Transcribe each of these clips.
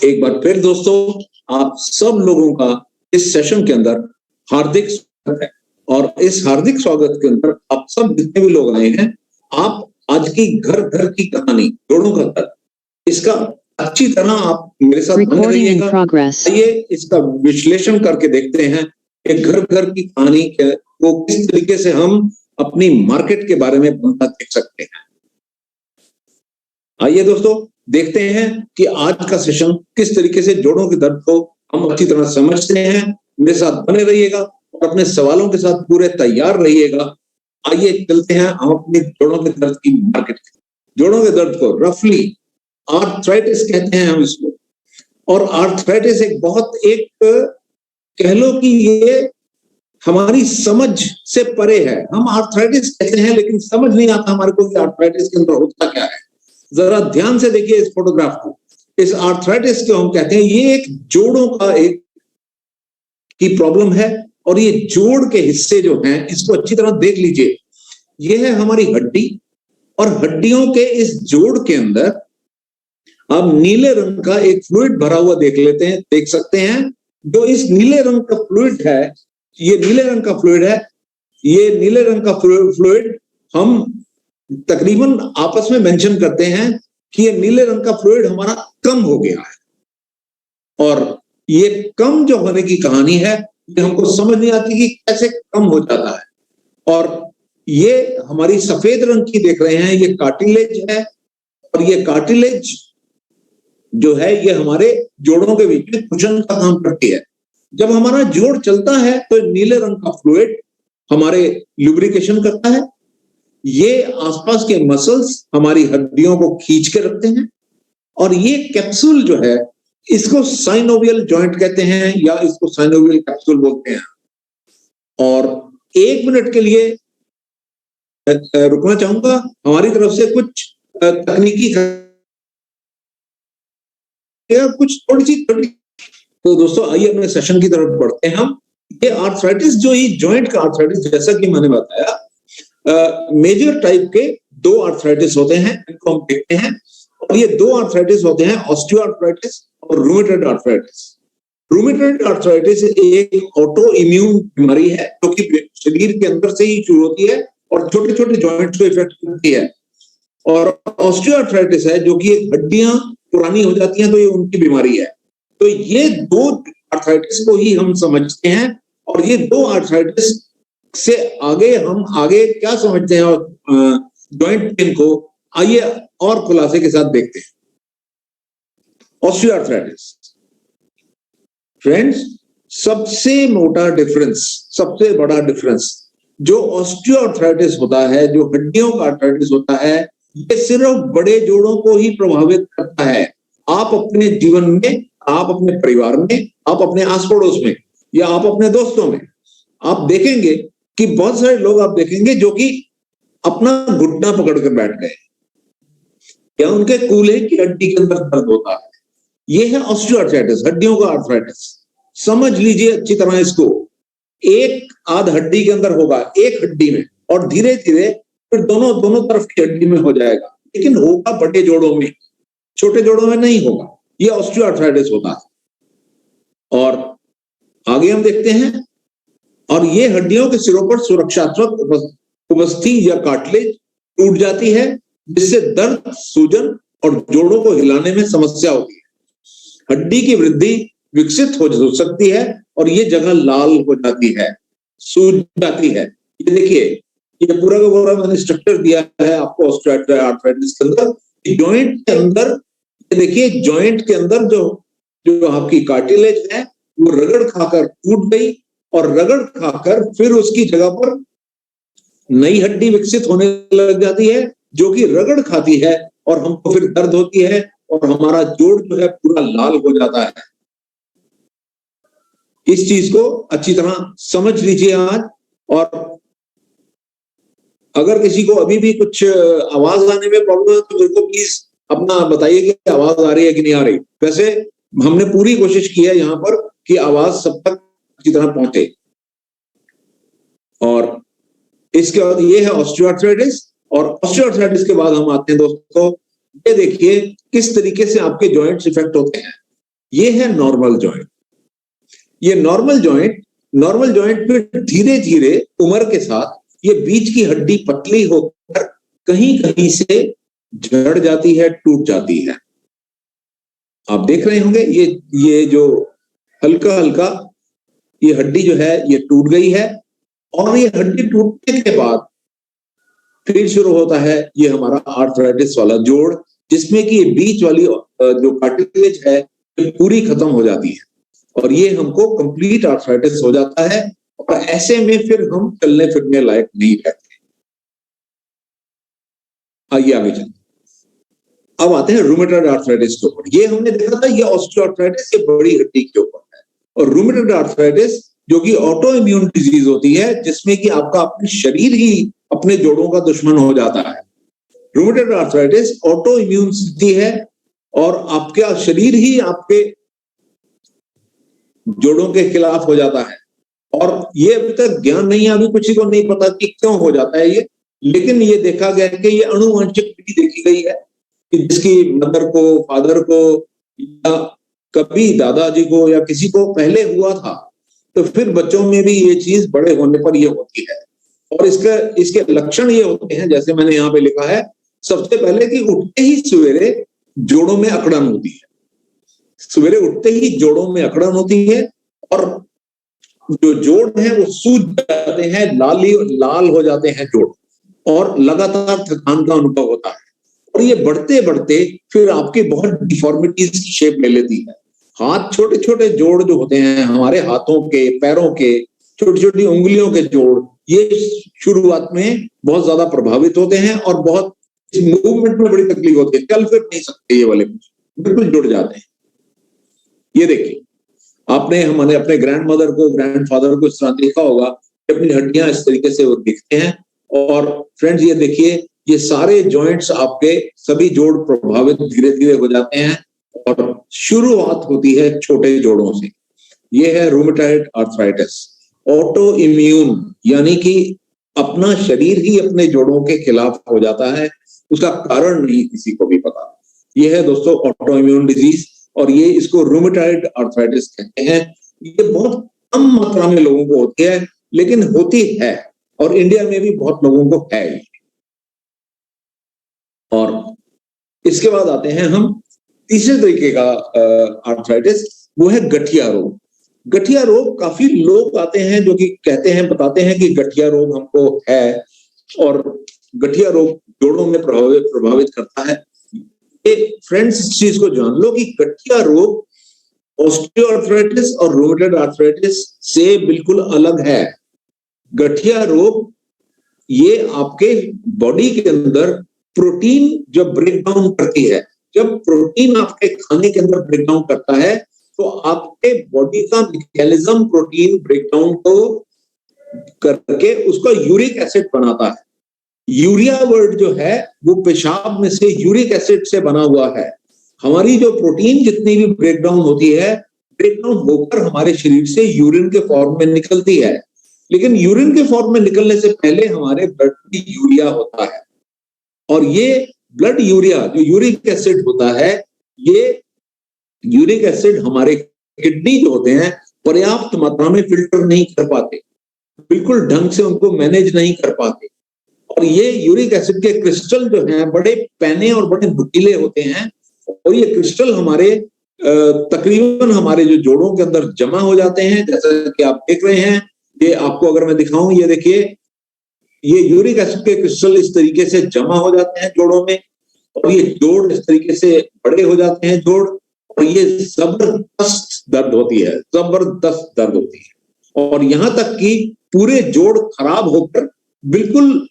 एक बार फिर दोस्तों आप सब लोगों का इस सेशन के अंदर हार्दिक स्वागत है। और इस हार्दिक स्वागत के अंदर आप सब जितने भी लोग आए हैं, आप आज की घर घर की कहानी जोड़ों का दर्द, इसका अच्छी तरह आप मेरे साथ बने रहिएगा। आइए इसका विश्लेषण करके देखते हैं कि घर घर की कहानी को किस तरीके से हम अपनी मार्केट के बारे में बनता देख सकते हैं। आइए दोस्तों देखते हैं कि आज का सेशन किस तरीके से जोड़ों के दर्द को हम अच्छी तरह समझते हैं। मेरे साथ बने रहिएगा और अपने सवालों के साथ पूरे तैयार रहिएगा। आइए चलते हैं हम अपने जोड़ों के दर्द की मार्केट। जोड़ों के दर्द को रफली आर्थराइटिस कहते हैं हम इसको। और आर्थराइटिस एक बहुत एक कह लो कि ये हमारी समझ से परे है। हम आर्थराइटिस कहते हैं लेकिन समझ नहीं आता हमारे को कि आर्थराइटिस के अंदर होता क्या है। जरा ध्यान से देखिए इस फोटोग्राफ को। इस आर्थराइटिस को हम कहते हैं ये एक जोड़ों का एक की प्रॉब्लम है। और ये जोड़ के हिस्से जो हैं इसको अच्छी तरह देख लीजिए। ये है हमारी हड्डी और हड्डियों के इस जोड़ के अंदर आप नीले रंग का एक फ्लूइड भरा हुआ देख सकते हैं। जो इस नीले रंग का फ्लूइड है, ये नीले रंग का फ्लूइड है। ये नीले रंग का फ्लूइड हम तकरीबन आपस में मेंशन करते हैं कि ये नीले रंग का फ्लूइड हमारा कम हो गया है। और ये कम जो होने की कहानी है ये हमको समझ नहीं आती कि कैसे कम हो जाता है। और ये हमारी सफेद रंग की देख रहे हैं, ये कार्टिलेज है। और ये कार्टिलेज जो है ये हमारे जोड़ों के बीच में कुशन का काम करती है। जब हमारा जोड़ चलता है तो नीले रंग का फ्लूइड हमारे लुब्रिकेशन करता है। ये आसपास के मसल्स हमारी हड्डियों को खींच के रखते हैं। और ये कैप्सूल जो है इसको साइनोवियल जॉइंट कहते हैं या इसको साइनोवियल कैप्सूल बोलते हैं। और 1 मिनट के लिए रुकना चाहूंगा। हमारी तरफ से कुछ तकनीकी कुछ थोड़ी सी तो दोस्तों आइए अपने सेशन की तरफ बढ़ते हैं हम। ये आर्थराइटिस जो ये जॉइंट का आर्थराइटिस, जैसा कि मैंने बताया, मेजर टाइप के 2 आर्थराइटिस होते हैं, इनको हम देखते हैं। और ये 2 आर्थराइटिस होते हैं, ऑस्टियोआर्थराइटिस और रूमेटॉइड आर्थराइटिस। रूमेटॉइड आर्थराइटिस एक ऑटो इम्यून बीमारी है जो कि शरीर के अंदर से ही शुरू होती है और छोटे छोटे जॉइंट्स को इफेक्ट करती है। और ऑस्टियोआर्थराइटिस है जो कि एक हड्डियां पुरानी हो जाती हैं, तो ये उनकी बीमारी है। तो ये 2 आर्थराइटिस को ही हम समझते हैं। और ये 2 आर्थराइटिस से हम आगे क्या समझते हैं और जॉइंट पेन को आइए और खुलासे के साथ देखते हैं। ऑस्टियोआर्थराइटिस फ्रेंड्स, सबसे मोटा डिफरेंस, सबसे बड़ा डिफरेंस जो ऑस्टियोआर्थराइटिस होता है, जो हड्डियों का आर्थराइटिस होता है, ये सिर्फ बड़े जोड़ों को ही प्रभावित करता है। आप अपने जीवन में, आप अपने परिवार में, आप अपने आस पड़ोस में या आप अपने दोस्तों में आप देखेंगे कि बहुत सारे लोग आप देखेंगे जो कि अपना घुटना पकड़ कर बैठ गए या उनके कूल्हे की हड्डी के अंदर दर्द होता है। ये है ऑस्टियोआर्थराइटिस, हड्डियों का आर्थराइटिस। समझ लीजिए अच्छी तरह इसको। एक आध हड्डी के अंदर होगा, एक हड्डी में, और धीरे धीरे फिर दोनों तरफ की हड्डी में हो जाएगा। लेकिन होगा बड़े जोड़ों में, छोटे जोड़ों में नहीं होगा। ये ऑस्टियोआर्थराइटिस होता है। और आगे हम देखते हैं। और ये हड्डियों के सिरों पर सुरक्षात्मक उपस्थिति या कार्टिलेज टूट जाती है, जिससे दर्द, सूजन और जोड़ों को हिलाने में समस्या होती है। हड्डी की वृद्धि विकसित हो सकती है और ये जगह लाल हो जाती है, सूज जाती है। ये देखिए, ये पूरा का पूरा मैंने स्ट्रक्चर दिया है आपको ऑस्टियोआर्थराइटिस के अंदर। जॉइंट के अंदर ये देखिए, जॉइंट के अंदर जो आपकी कार्टिलेज है वो रगड़ खाकर टूट गई और रगड़ खाकर फिर उसकी जगह पर नई हड्डी विकसित होने लग जाती है जो कि रगड़ खाती है और हमको फिर दर्द होती है और हमारा जोड़ जो है पूरा लाल हो जाता है। इस चीज को अच्छी तरह समझ लीजिए आज। और अगर किसी को अभी भी कुछ आवाज आने में प्रॉब्लम है तो मेरे को प्लीज अपना बताइए कि आवाज आ रही है कि नहीं आ रही। वैसे हमने पूरी कोशिश की है यहाँ पर कि आवाज सब तक अच्छी तरह पहुंचे। और इसके बाद ये है ऑस्टियोआर्थराइटिस। और ऑस्टियोआर्थराइटिस के बाद हम आते हैं दोस्तों, ये देखिए किस तरीके से आपके जॉइंट्स इफेक्ट होते हैं। ये है नॉर्मल जॉइंट। ये नॉर्मल जॉइंट फिर धीरे धीरे उम्र के साथ ये बीच की हड्डी पतली होकर कहीं कहीं से झड़ जाती है, टूट जाती है। आप देख रहे होंगे ये जो हल्का हल्का ये हड्डी जो है ये टूट गई है, और ये हड्डी टूटने के बाद फिर शुरू होता है ये हमारा आर्थराइटिस वाला जोड़, जिसमें कि बीच वाली जो कार्टिलेज है पूरी खत्म हो जाती है और ये हमको कंप्लीट आर्थराइटिस हो जाता है, और ऐसे में फिर हम चलने फिरने लायक नहीं रहते। आइए आगे चलते। अब आते हैं रूमेटॉइड आर्थराइटिस के ऊपर। ये हमने देखा था ये ऑस्टियोआर्थराइटिस ये बड़ी हड्डी के ऊपर है, और रूमेटॉइड आर्थराइटिस जो कि ऑटो इम्यून डिजीज होती है, जिसमें कि आपका अपने शरीर ही अपने जोड़ों का दुश्मन हो जाता है। रूमेटॉइड आर्थराइटिस ऑटो इम्यून स्थिति है और आपका शरीर ही आपके जोड़ों के खिलाफ हो जाता है, और ये अभी तक ज्ञान नहीं है, अभी किसी को नहीं पता कि क्यों हो जाता है ये, लेकिन ये देखा गया कि ये अनुवांशिक विधि देखी गई है कि जिसकी मदर को, फादर को या कभी दादाजी को या किसी को पहले हुआ था, तो फिर बच्चों में भी ये चीज बड़े होने पर ये होती है। और इसके लक्षण ये होते हैं, जैसे मैंने यहाँ पे लिखा है, सबसे पहले कि उठते ही सवेरे जोड़ों में अकड़न होती है। सवेरे उठते ही जोड़ों में अकड़न होती है और जो जोड़ है वो सूज जाते हैं, लाल हो जाते हैं जोड़, और लगातार थकान का अनुभव होता है। और ये बढ़ते बढ़ते फिर आपके बहुत डिफॉर्मिटीज की शेप ले लेती है। हाथ, छोटे छोटे जोड़ जो होते हैं हमारे हाथों के, पैरों के, छोटी छोटी उंगलियों के जोड़, ये शुरुआत में बहुत ज्यादा प्रभावित होते हैं और बहुत मूवमेंट में बड़ी तकलीफ होती है, चल फिर नहीं सकते, ये वाले बिल्कुल जुड़ जाते हैं। ये देखिए, आपने हमने अपने ग्रैंड मदर को, ग्रैंड फादर को इस तरह देखा होगा, अपनी हड्डियां इस तरीके से वो दिखते हैं। और फ्रेंड्स ये देखिए, ये सारे जॉइंट्स आपके सभी जोड़ प्रभावित धीरे धीरे हो जाते हैं और शुरुआत होती है छोटे जोड़ों से। ये है रूमेटॉइड आर्थराइटिस, ऑटो इम्यून, यानी कि अपना शरीर ही अपने जोड़ों के खिलाफ हो जाता है, उसका कारण नहीं किसी को भी पता। ये है दोस्तों ऑटो इम्यून डिजीज, और ये इसको रूमेटॉइड आर्थराइटिस कहते हैं। ये बहुत कम मात्रा में लोगों को होती है, लेकिन होती है, और इंडिया में भी बहुत लोगों को है। और इसके बाद आते हैं हम तीसरे तरीके का आर्थराइटिस, वो है गठिया रोग। गठिया रोग काफी लोग आते हैं जो कि कहते हैं, बताते हैं कि गठिया रोग हमको है, और गठिया रोग जोड़ों में प्रभावित करता है। फ्रेंड्स इस चीज को जान लो कि गठिया रोग ऑस्टियोआर्थराइटिस और रूमेटॉइड आर्थराइटिस से बिल्कुल अलग है। गठिया रोग ये आपके बॉडी के अंदर प्रोटीन जब ब्रेक डाउन करती है, जब प्रोटीन आपके खाने के अंदर ब्रेक डाउन करता है, तो आपके बॉडी का मैकेनिज्म प्रोटीन ब्रेक डाउन को करके उसका यूरिक एसिड बनाता है। यूरिया वर्ड जो है वो पेशाब में से यूरिक एसिड से बना हुआ है। हमारी जो प्रोटीन जितनी भी ब्रेक डाउन होती है, ब्रेक डाउन होकर हमारे शरीर से यूरिन के फॉर्म में निकलती है, लेकिन यूरिन के फॉर्म में निकलने से पहले हमारे ब्लड में यूरिया होता है, और ये ब्लड यूरिया जो यूरिक एसिड होता है, ये यूरिक एसिड हमारे किडनी जो होते हैं पर्याप्त मात्रा में फिल्टर नहीं कर पाते, बिल्कुल ढंग से उनको मैनेज नहीं कर पाते, और ये यूरिक एसिड के क्रिस्टल जो हैं बड़े पैने और बड़े नुकीले होते हैं, और ये क्रिस्टल हमारे तकरीबन हमारे जो जोड़ों के अंदर जमा हो जाते हैं, जैसा कि आप देख रहे हैं। ये आपको अगर मैं दिखाऊं, ये देखिए, ये यूरिक एसिड के क्रिस्टल इस तरीके से जमा हो जाते हैं जोड़ों में, और ये जोड़ इस तरीके से बड़े हो जाते हैं जोड़, और ये जबरदस्त दर्द होती है, जबरदस्त दर्द होती है, और यहां तक कि पूरे जोड़ खराब होकर बिल्कुल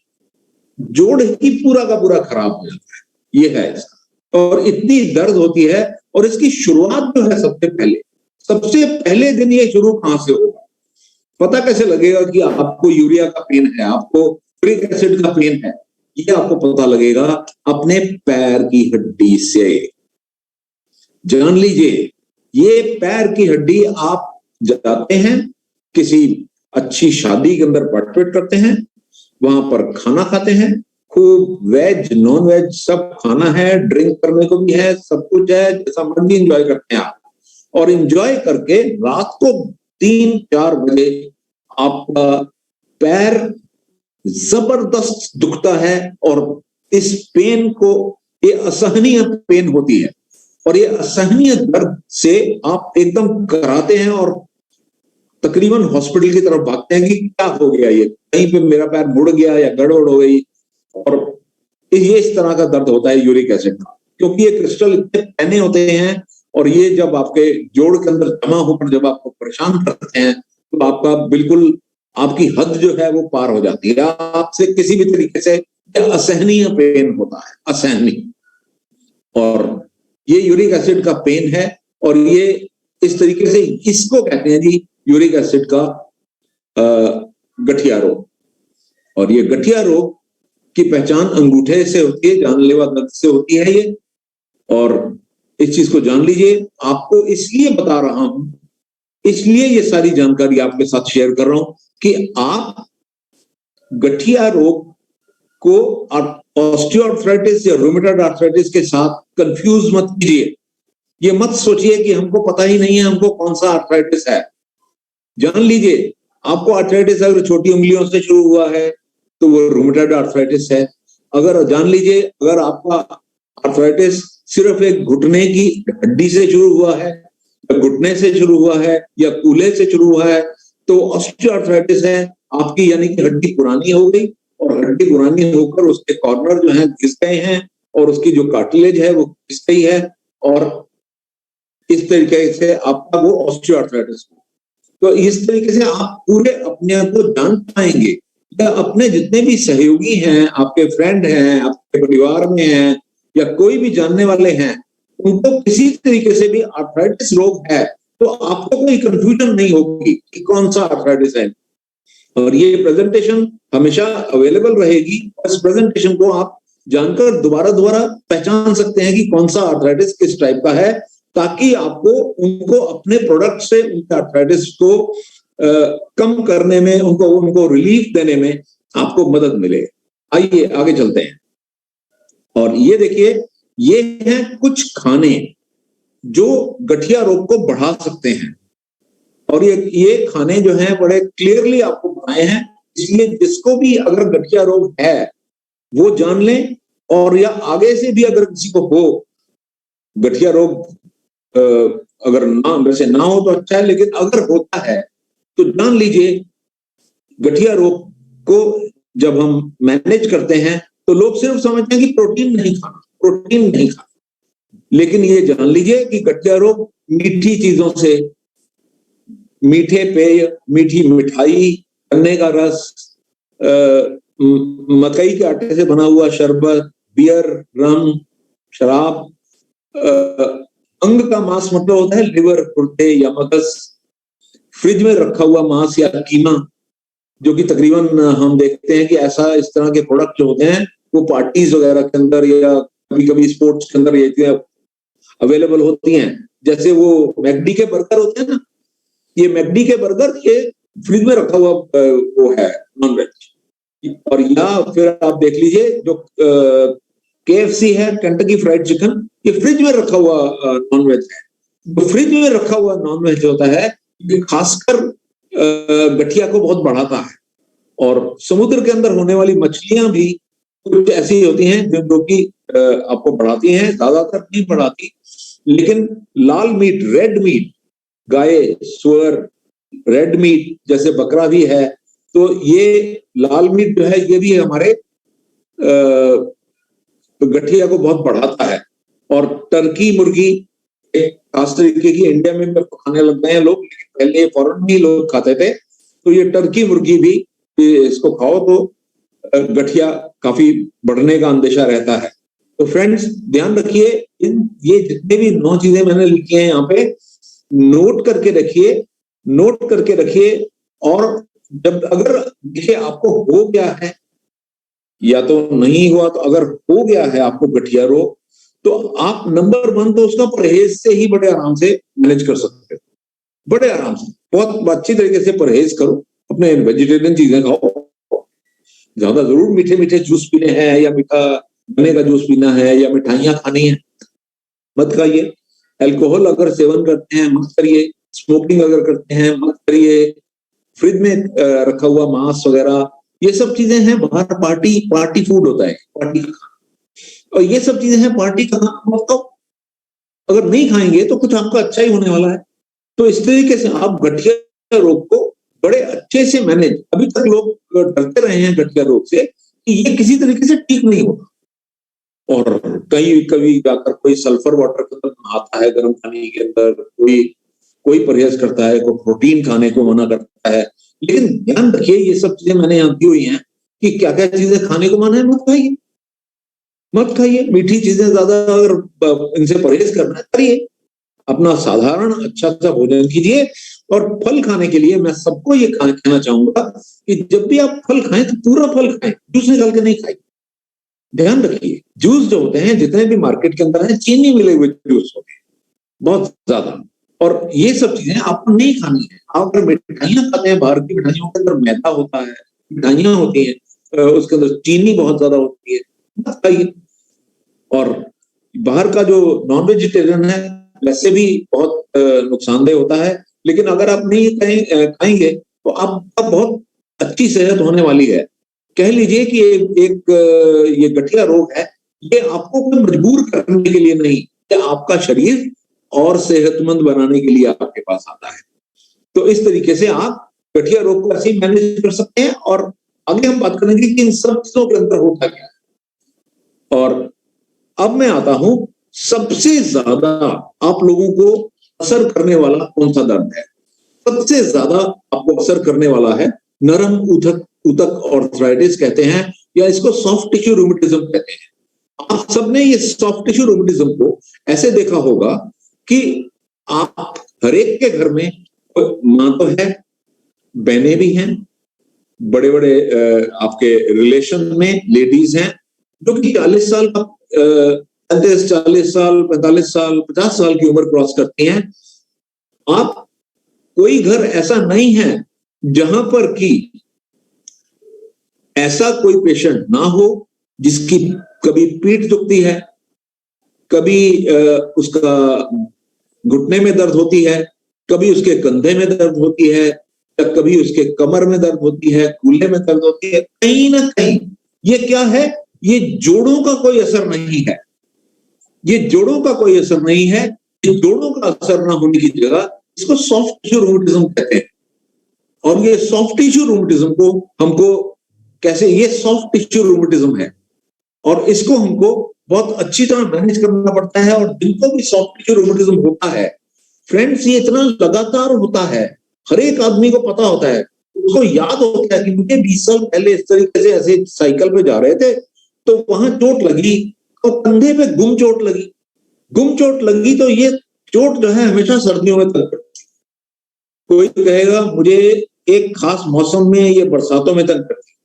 जोड़ ही पूरा का पूरा खराब हो जाता है। ये है इसका, और इतनी दर्द होती है। और इसकी शुरुआत जो है सबसे पहले दिन ये शुरू कहां से होगा, पता कैसे लगेगा कि आपको यूरिया का पेन है, आपको यूरिक एसिड का पेन है? ये आपको पता लगेगा अपने पैर की हड्डी से। जान लीजिए, ये पैर की हड्डी, आप जाते हैं किसी अच्छी शादी के अंदर पार्टिसिपेट करते हैं, वहां पर खाना खाते हैं, खूब वेज नॉन वेज सब खाना है, ड्रिंक करने को भी है, सब कुछ है, जैसा मर्जी एंजॉय करते हैं आप। और एंजॉय करके रात को 3-4 बजे आपका पैर जबरदस्त दुखता है और इस पेन को, ये असहनीय पेन होती है और ये असहनीय दर्द से आप एकदम कराते हैं और तकरीबन हॉस्पिटल की तरफ भागते हैं कि क्या हो गया, ये कहीं पे मेरा पैर मुड़ गया या गड़बड़ हो गई। और ये इस तरह का दर्द होता है यूरिक एसिड का, क्योंकि ये क्रिस्टल इतने पैने होते हैं और ये जब आपके जोड़ के अंदर जमा होकर जब आपको परेशान करते हैं तो आपका बिल्कुल आपकी हद जो है वो पार हो जाती है, आपसे किसी भी तरीके से असहनीय पेन होता है, असहनीय। और ये यूरिक एसिड का पेन है और ये इस तरीके से इसको कहते हैं जी यूरिक एसिड का गठिया रोग। और ये गठिया रोग की पहचान अंगूठे से होती है, जानलेवा दर्द से होती है ये। और इस चीज को जान लीजिए, आपको इसलिए बता रहा हूं, इसलिए ये सारी जानकारी आपके साथ शेयर कर रहा हूं कि आप गठिया रोग को ऑस्टियोआर्थराइटिस या रूमेटॉइड आर्थराइटिस के साथ कंफ्यूज मत कीजिए। ये मत सोचिए कि हमको पता ही नहीं है हमको कौन सा आर्थराइटिस है। जान लीजिए, आपको आर्थराइटिस अगर छोटी उंगलियों से शुरू हुआ है तो वो रूमेटॉइड आर्थराइटिस है। अगर जान लीजिए, अगर आपका आर्थराइटिस सिर्फ एक घुटने की हड्डी से शुरू हुआ है, घुटने से शुरू हुआ है या कूल्हे से शुरू हुआ है तो ऑस्टियोआर्थराइटिस है आपकी, यानी कि हड्डी पुरानी हो गई और हड्डी पुरानी होकर उसके कॉर्नर जो है घिस गए हैं और उसकी जो कार्टिलेज है वो घिस गई है और इस तरीके से आपका वो ऑस्टियोआर्थराइटिस। तो इस तरीके से आप पूरे अपने आप को जान पाएंगे या अपने जितने भी सहयोगी हैं, आपके फ्रेंड हैं, आपके परिवार में हैं या कोई भी जानने वाले हैं, उनको किसी तरीके से भी आर्थराइटिस रोग है तो आपको कोई कंफ्यूजन नहीं होगी कि कौन सा आर्थराइटिस है। और ये प्रेजेंटेशन हमेशा अवेलेबल रहेगी। इस प्रेजेंटेशन को आप जानकर दोबारा पहचान सकते हैं कि कौन सा आर्थराइटिस किस टाइप का है, ताकि आपको उनको अपने प्रोडक्ट से उनके आर्थराइटिस को कम करने में, उनको रिलीफ देने में आपको मदद मिले। आइए आगे चलते हैं। और ये देखिए, ये हैं कुछ खाने जो गठिया रोग को बढ़ा सकते हैं और ये खाने जो हैं बड़े क्लियरली आपको बताए हैं, इसलिए जिसको भी अगर गठिया रोग है वो जान लें। और या आगे से भी अगर किसी को हो गठिया रोग, अगर ना वैसे ना हो तो अच्छा है, लेकिन अगर होता है तो जान लीजिए गठिया रोग को जब हम मैनेज करते हैं तो लोग सिर्फ समझते हैं कि प्रोटीन नहीं खाना, लेकिन ये जान लीजिए कि गठिया रोग मीठी चीजों से, मीठे पेय, मीठी मिठाई, गन्ने का रस, मकई के आटे से बना हुआ शरबत, बियर, रम, शराब, अंग का मांस मतलब होता है लिवर, गुर्दे या मगज, फ्रिज में रखा हुआ मांस या कीमा, जो कि तकरीबन हम देखते हैं कि ऐसा इस तरह के प्रोडक्ट जो होते हैं वो पार्टीज वगैरह के अंदर या कभी कभी स्पोर्ट्स के अंदर ये अवेलेबल होती हैं। जैसे वो मैकडी के बर्गर होते हैं ना, ये मैकडी के बर्गर ये फ्रिज में रखा हुआ वो है नॉन वेज। और या फिर आप देख लीजिए जो KFC है, केंटकी फ्राइड चिकन, ये फ्रिज में रखा हुआ नॉन वेज है। तो फ्रिज में रखा हुआ नॉन वेज होता है ये खासकर गठिया को बहुत बढ़ाता है। और समुद्र के अंदर होने वाली मछलियां भी कुछ ऐसी होती हैं जो कि आपको बढ़ाती हैं, ज्यादातर नहीं बढ़ाती, लेकिन लाल मीट, रेड मीट, गाय, सुअर, रेड मीट जैसे बकरा भी है, तो ये लाल मीट जो है ये भी हमारे गठिया को बहुत बढ़ाता है। और टर्की मुर्गी एक खास तरीके की इंडिया में भी खाने लग गए हैं लोग, लेकिन पहले फॉरेन में ही लोग खाते थे। तो ये टर्की मुर्गी भी, इसको खाओ तो गठिया काफी बढ़ने का अंदेशा रहता है। तो फ्रेंड्स ध्यान रखिए, ये जितने भी 9 चीजें मैंने लिखी हैं यहाँ पे नोट करके रखिए। और जब अगर देखिए आपको हो गया है या तो नहीं हुआ, तो अगर हो गया है आपको गठिया रोग, तो आप नंबर 1 तो उसका परहेज से ही बड़े आराम से मैनेज कर सकते हो, बड़े आराम से, बहुत अच्छी तरीके से परहेज करो, अपने वेजिटेरियन चीजें खाओ, ज्यादा जरूर मीठे मीठे जूस पीने हैं या मीठा गन्ने का जूस पीना है या मिठाइयां खानी है मत खाइए। अल्कोहल अगर सेवन करते हैं मत करिए, स्मोकिंग अगर करते हैं मत करिए, फ्रिज में रखा हुआ मांस वगैरह, ये सब चीजें हैं बाहर, पार्टी फूड होता है, पार्टी का खाना, और ये सब चीजें हैं पार्टी का खाना, मतलब अगर नहीं खाएंगे तो कुछ आपका अच्छा ही होने वाला है। तो इस तरीके से आप गठिया रोग को बड़े अच्छे से मैनेज, अभी तक लोग डरते रहे हैं गठिया रोग से कि ये किसी तरीके से ठीक नहीं होगा, और कहीं कभी जाकर कोई सल्फर वाटर के अंदर नहाता है गर्म पानी के अंदर, कोई परहेज करता है, कोई प्रोटीन खाने को मना करता है। लेकिन ध्यान रखिए, ये सब चीजें मैंने यहाँ दी हुई हैं कि क्या क्या चीजें खाने को मना है, मत खाइए। मीठी चीजें ज्यादा अगर इनसे परहेज करना है करिए, अपना साधारण अच्छा सा भोजन कीजिए। और फल खाने के लिए मैं सबको ये कहना चाहूंगा कि जब भी आप फल खाएं तो पूरा फल खाएं, जूस निकाल के नहीं खाएं। ध्यान रखिए, जूस जो होते हैं जितने भी मार्केट के अंदर है, चीनी मिले हुए जूस होते हैं बहुत ज्यादा, और ये सब चीजें आपको नहीं खानी है। आप अगर मिठाइयां खाते हैं, बाहर की मिठाइयों के अंदर मैदा होता है, मिठाइयां होती हैं उसके अंदर चीनी बहुत ज्यादा होती है, मत खाइए। और बाहर का जो नॉन वेजिटेरियन है वैसे भी बहुत नुकसानदेह होता है, लेकिन अगर आप नहीं खाएंगे तो आपका बहुत अच्छी सेहत होने वाली है। कह लीजिए कि ये गठिया रोग है, ये आपको कोई मजबूर करने के लिए नहीं, ये आपका शरीर और सेहतमंद बनाने के लिए आपके पास आता है। तो इस तरीके से आप गठिया रोग को ऐसे ही मैनेज कर सकते हैं। और आगे हम बात करेंगे कि इन सब चीजों के अंदर होता क्या है। और अब मैं आता हूं, सबसे ज्यादा आप लोगों को असर करने वाला कौन सा दर्द है? सबसे ज्यादा आपको असर करने वाला है नरम ऊतक आर्थराइटिस कहते हैं, या इसको सॉफ्ट टिश्यू रूमेटिज्म कहते हैं। आप सबने ये सॉफ्ट टिश्यू रूमेटिज्म को ऐसे देखा होगा कि आप हर एक के घर में मां तो है, बहनें भी हैं, बड़े बड़े आपके रिलेशन में लेडीज हैं जो कि 40 साल का 40 साल 45 साल 50 साल की उम्र क्रॉस करती हैं। आप कोई घर ऐसा नहीं है जहां पर कि ऐसा कोई पेशेंट ना हो जिसकी कभी पीठ दुखती है, कभी उसका घुटने में दर्द होती है, कभी उसके कंधे में दर्द होती है, या कभी उसके कमर में दर्द होती है, कूल्हे में दर्द होती है। कहीं ना कहीं ये क्या है, ये जोड़ों का कोई असर नहीं है, ये जोड़ों का कोई असर नहीं है। ये जोड़ों का असर ना होने की जगह इसको सॉफ्ट टिश्यू रूमेटिज्म कहते हैं। और ये सॉफ्ट टिश्यू रूमेटिज्म को हमको कैसे, ये सॉफ्ट टिश्यू रूमेटिज्म है और इसको हमको बहुत अच्छी तरह मैनेज करना पड़ता है। और जिनको भी सॉफ्ट टिश्यू रूमेटिज्म होता है फ्रेंड्स, ये इतना लगातार होता है, हर एक आदमी को पता होता है, उसको याद होता है कि मुझे 20 साल पहले इस तरीके से ऐसे साइकिल पे जा रहे थे तो वहां चोट लगी, तो कंधे पे गुम चोट लगी। तो ये चोट जो है हमेशा सर्दियों में तंग करती है। कोई कहेगा मुझे एक खास मौसम में ये बरसातों में तंग करती है,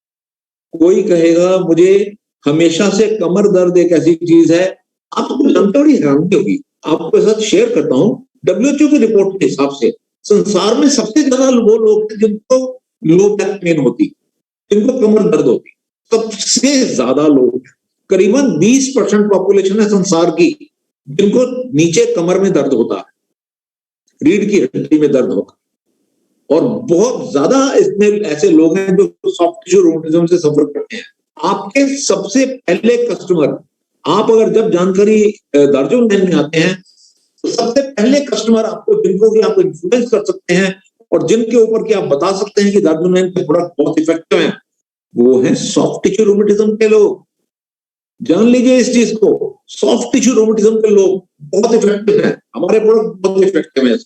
कोई कहेगा मुझे हमेशा से कमर दर्द एक ऐसी चीज है। आपको जानते बड़ी हैरानी होगी, आपके साथ शेयर करता हूं, WHO की रिपोर्ट के हिसाब से संसार में सबसे ज्यादा वो लोग हैं जिनको लो बैक पेन होती, जिनको कमर दर्द होती, सबसे ज्यादा लोग, करीबन 20% पॉपुलेशन है संसार की जिनको नीचे कमर में दर्द होता है, रीढ़ की हड्डी में दर्द होता है। और बहुत ज्यादा इसमें ऐसे लोग हैं जो सॉफ्ट टिश्यू रूमेटिज्म से सफर करते हैं। आपके सबसे पहले कस्टमर, आप अगर जब जानकारी दर्जों लाइन में आते हैं तो सबसे पहले कस्टमर आपको, जिनको कि आप इन्फ्लुएंस कर सकते हैं और जिनके ऊपर कि आप बता सकते हैं कि दर्जों लाइन के प्रोडक्ट बहुत इफेक्टिव हैं, वो है सॉफ्ट टिश्यू रूमेटिज्म के लोग। जान लीजिए इस चीज को, सॉफ्ट टिश्यू रूमेटिज्म के लोग बहुत इफेक्टिव हैं, हमारे प्रोडक्ट बहुत इफेक्टिव है,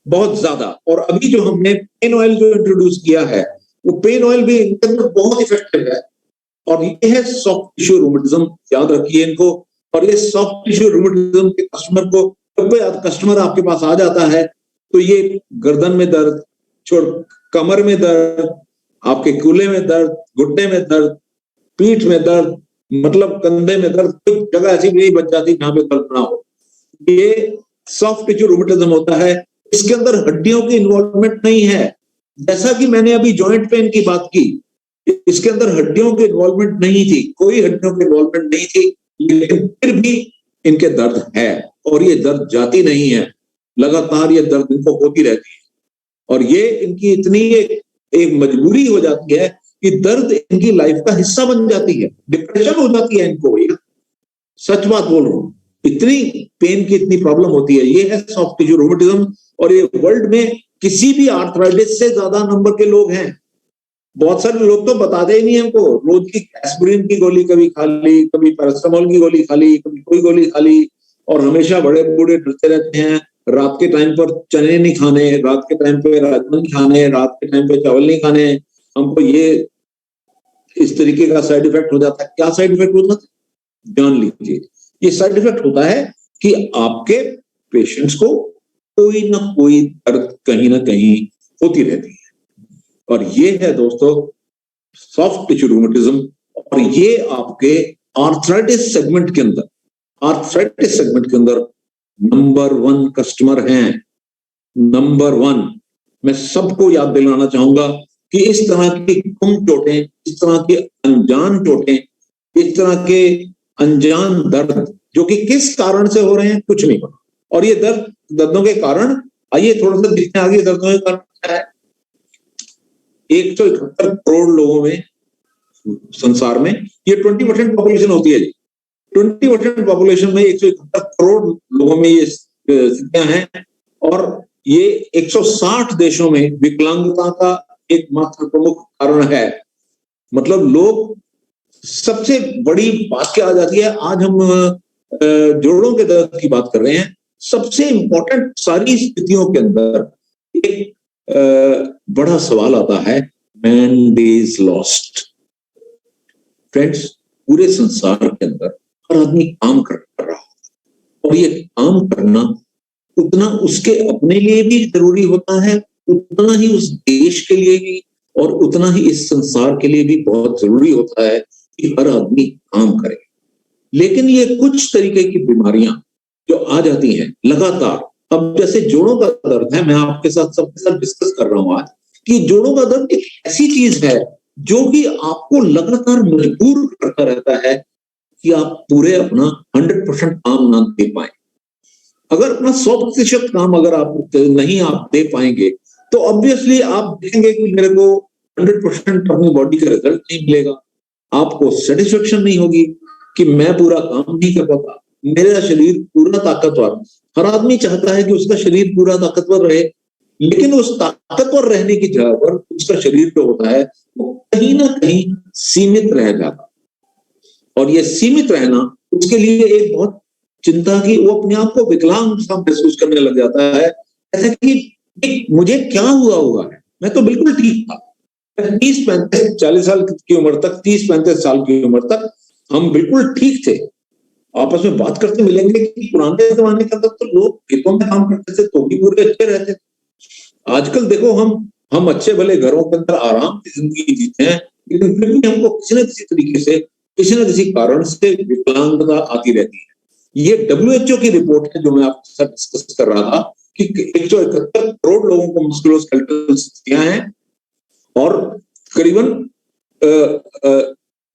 बहुत ज्यादा। और अभी जो हमने पेन ऑयल जो इंट्रोड्यूस किया है, वो पेन ऑयल भी इनके अंदर बहुत इफेक्टिव है। और ये है सॉफ्ट टिश्यू रूमेटिज्म, याद रखिए इनको। और ये सॉफ्ट टिश्यू रूमेटिज्म के कस्टमर को, जब कस्टमर आपके पास आ जाता है तो ये गर्दन में दर्द, कमर में दर्द, आपके कूल्हे में दर्द, घुटने में दर्द, पीठ में दर्द, मतलब कंधे में दर्द, कोई जगह ऐसी नहीं बच जाती जहां पे दर्द ना हो। ये सॉफ्ट टिश्यू रूमेटिज्म होता है। इसके अंदर हड्डियों की इन्वॉल्वमेंट नहीं है, जैसा कि मैंने अभी जॉइंट पेन की बात की, इसके अंदर हड्डियों की इन्वॉल्वमेंट नहीं थी, कोई हड्डियों की इन्वॉल्वमेंट नहीं थी, लेकिन फिर भी इनके दर्द है। और ये दर्द जाती नहीं है, लगातार ये दर्द इनको होती रहती है। और ये इनकी इतनी एक मजबूरी हो जाती है कि दर्द इनकी लाइफ का हिस्सा बन जाती है, डिप्रेशन हो जाती है इनको। भैया सच बात बोल रहा हूं, इतनी पेन की इतनी प्रॉब्लम होती है। ये है सॉफ्ट टिश्यू रोमेटिज्म, और ये वर्ल्ड में किसी भी आर्थराइटिस से ज्यादा नंबर के लोग हैं। बहुत सारे लोग तो बताते ही नहीं हमको, रोज की एस्पिरिन की गोली कभी खा ली, कभी पैरासिटामोल की गोली खा ली, कभी कोई गोली खा ली, और हमेशा बड़े बूढ़े डरते रहते हैं। रात के टाइम पर चने नहीं खाने, रात के टाइम पे राजमा नहीं खाने, रात के टाइम पे चावल नहीं खाने, हमको ये इस तरीके का साइड इफेक्ट हो जाता है। क्या साइड इफेक्ट होता है जान लीजिए। ये साइड इफेक्ट होता है कि आपके पेशेंट्स को कोई ना कोई दर्द कहीं ना कहीं होती रहती है, और ये है दोस्तों सॉफ्ट टिश्यू रूमेटिज्म। और ये आपके आर्थराइटिस सेगमेंट के अंदर नंबर 1 कस्टमर हैं, नंबर 1। मैं सबको याद दिलाना चाहूंगा कि इस तरह की गुम चोटें, इस तरह की अनजान चोटें, इस तरह के अनजान दर्द जो कि किस कारण से हो रहे हैं कुछ नहीं पता। और ये दर्दों के कारण, आइए थोड़ा सा देखते हैं आगे दर्दों के कारण क्या है। 171 करोड़ लोगों में संसार में, ये 20% पॉपुलेशन होती है जी। 20% पॉपुलेशन में 171 करोड़ लोगों में ये स्थितियां हैं, और ये 160 देशों में विकलांगता का एकमात्र प्रमुख कारण है। मतलब लोग, सबसे बड़ी बात क्या आ जाती है, आज हम जोड़ों के दर्द की बात कर रहे हैं। सबसे इंपॉर्टेंट सारी स्थितियों के अंदर एक बड़ा सवाल आता है, मैन डेज लॉस्ट। फ्रेंड्स, पूरे संसार के अंदर हर आदमी काम कर रहा है, और ये काम करना उतना उसके अपने लिए भी जरूरी होता है, उतना ही उस देश के लिए भी, और उतना ही इस संसार के लिए भी बहुत जरूरी होता है कि हर आदमी काम करे। लेकिन ये कुछ तरीके की बीमारियां जो आ जाती हैं लगातार, अब जैसे जोड़ों का दर्द है, मैं आपके साथ सबके साथ डिस्कस कर रहा हूं आज कि जोड़ों का दर्द एक ऐसी चीज है जो कि आपको लगातार मजबूर करता रहता है कि आप पूरे अपना 100% काम ना दे पाए। अगर अपना 100% काम अगर आप नहीं आप दे पाएंगे, तो ऑब्वियसली आप देखेंगे कि मेरे को 100% अपनी बॉडी का रिजल्ट नहीं मिलेगा, आपको सेटिस्फेक्शन नहीं होगी कि मैं पूरा काम नहीं कर पाता, मेरा शरीर पूरा ताकतवर। हर आदमी चाहता है कि उसका शरीर पूरा ताकतवर रहे, लेकिन उस ताकतवर रहने की जगह पर उसका शरीर जो होता है वो कहीं ना कहीं सीमित रह जाता, और ये सीमित रहना उसके लिए एक बहुत चिंता की, वो अपने आप को विकलांग सा महसूस करने लग जाता है, ऐसा कि मुझे क्या हुआ हुआ है, मैं तो बिल्कुल ठीक था। 30-35-40 साल की उम्र तक, 30-35 साल की उम्र तक हम बिल्कुल ठीक थे। आपस में बात करते मिलेंगे कि पुराने जमाने के अंदर तो लोग खेतों में काम करते थे तो भी पूरे अच्छे रहते थे। आजकल देखो हम अच्छे भले घरों के अंदर आराम की जिंदगी जीते हैं, लेकिन फिर भी हमको किसी न किसी तरीके से, किसी न किसी कारण से विकलांगता आती रहती है। ये WHO की रिपोर्ट है जो मैं आपके साथ डिस्कस कर रहा था कि 171 करोड़ लोगों को मस्कुलोस्केलेटल स्थितियां हैं, और करीबन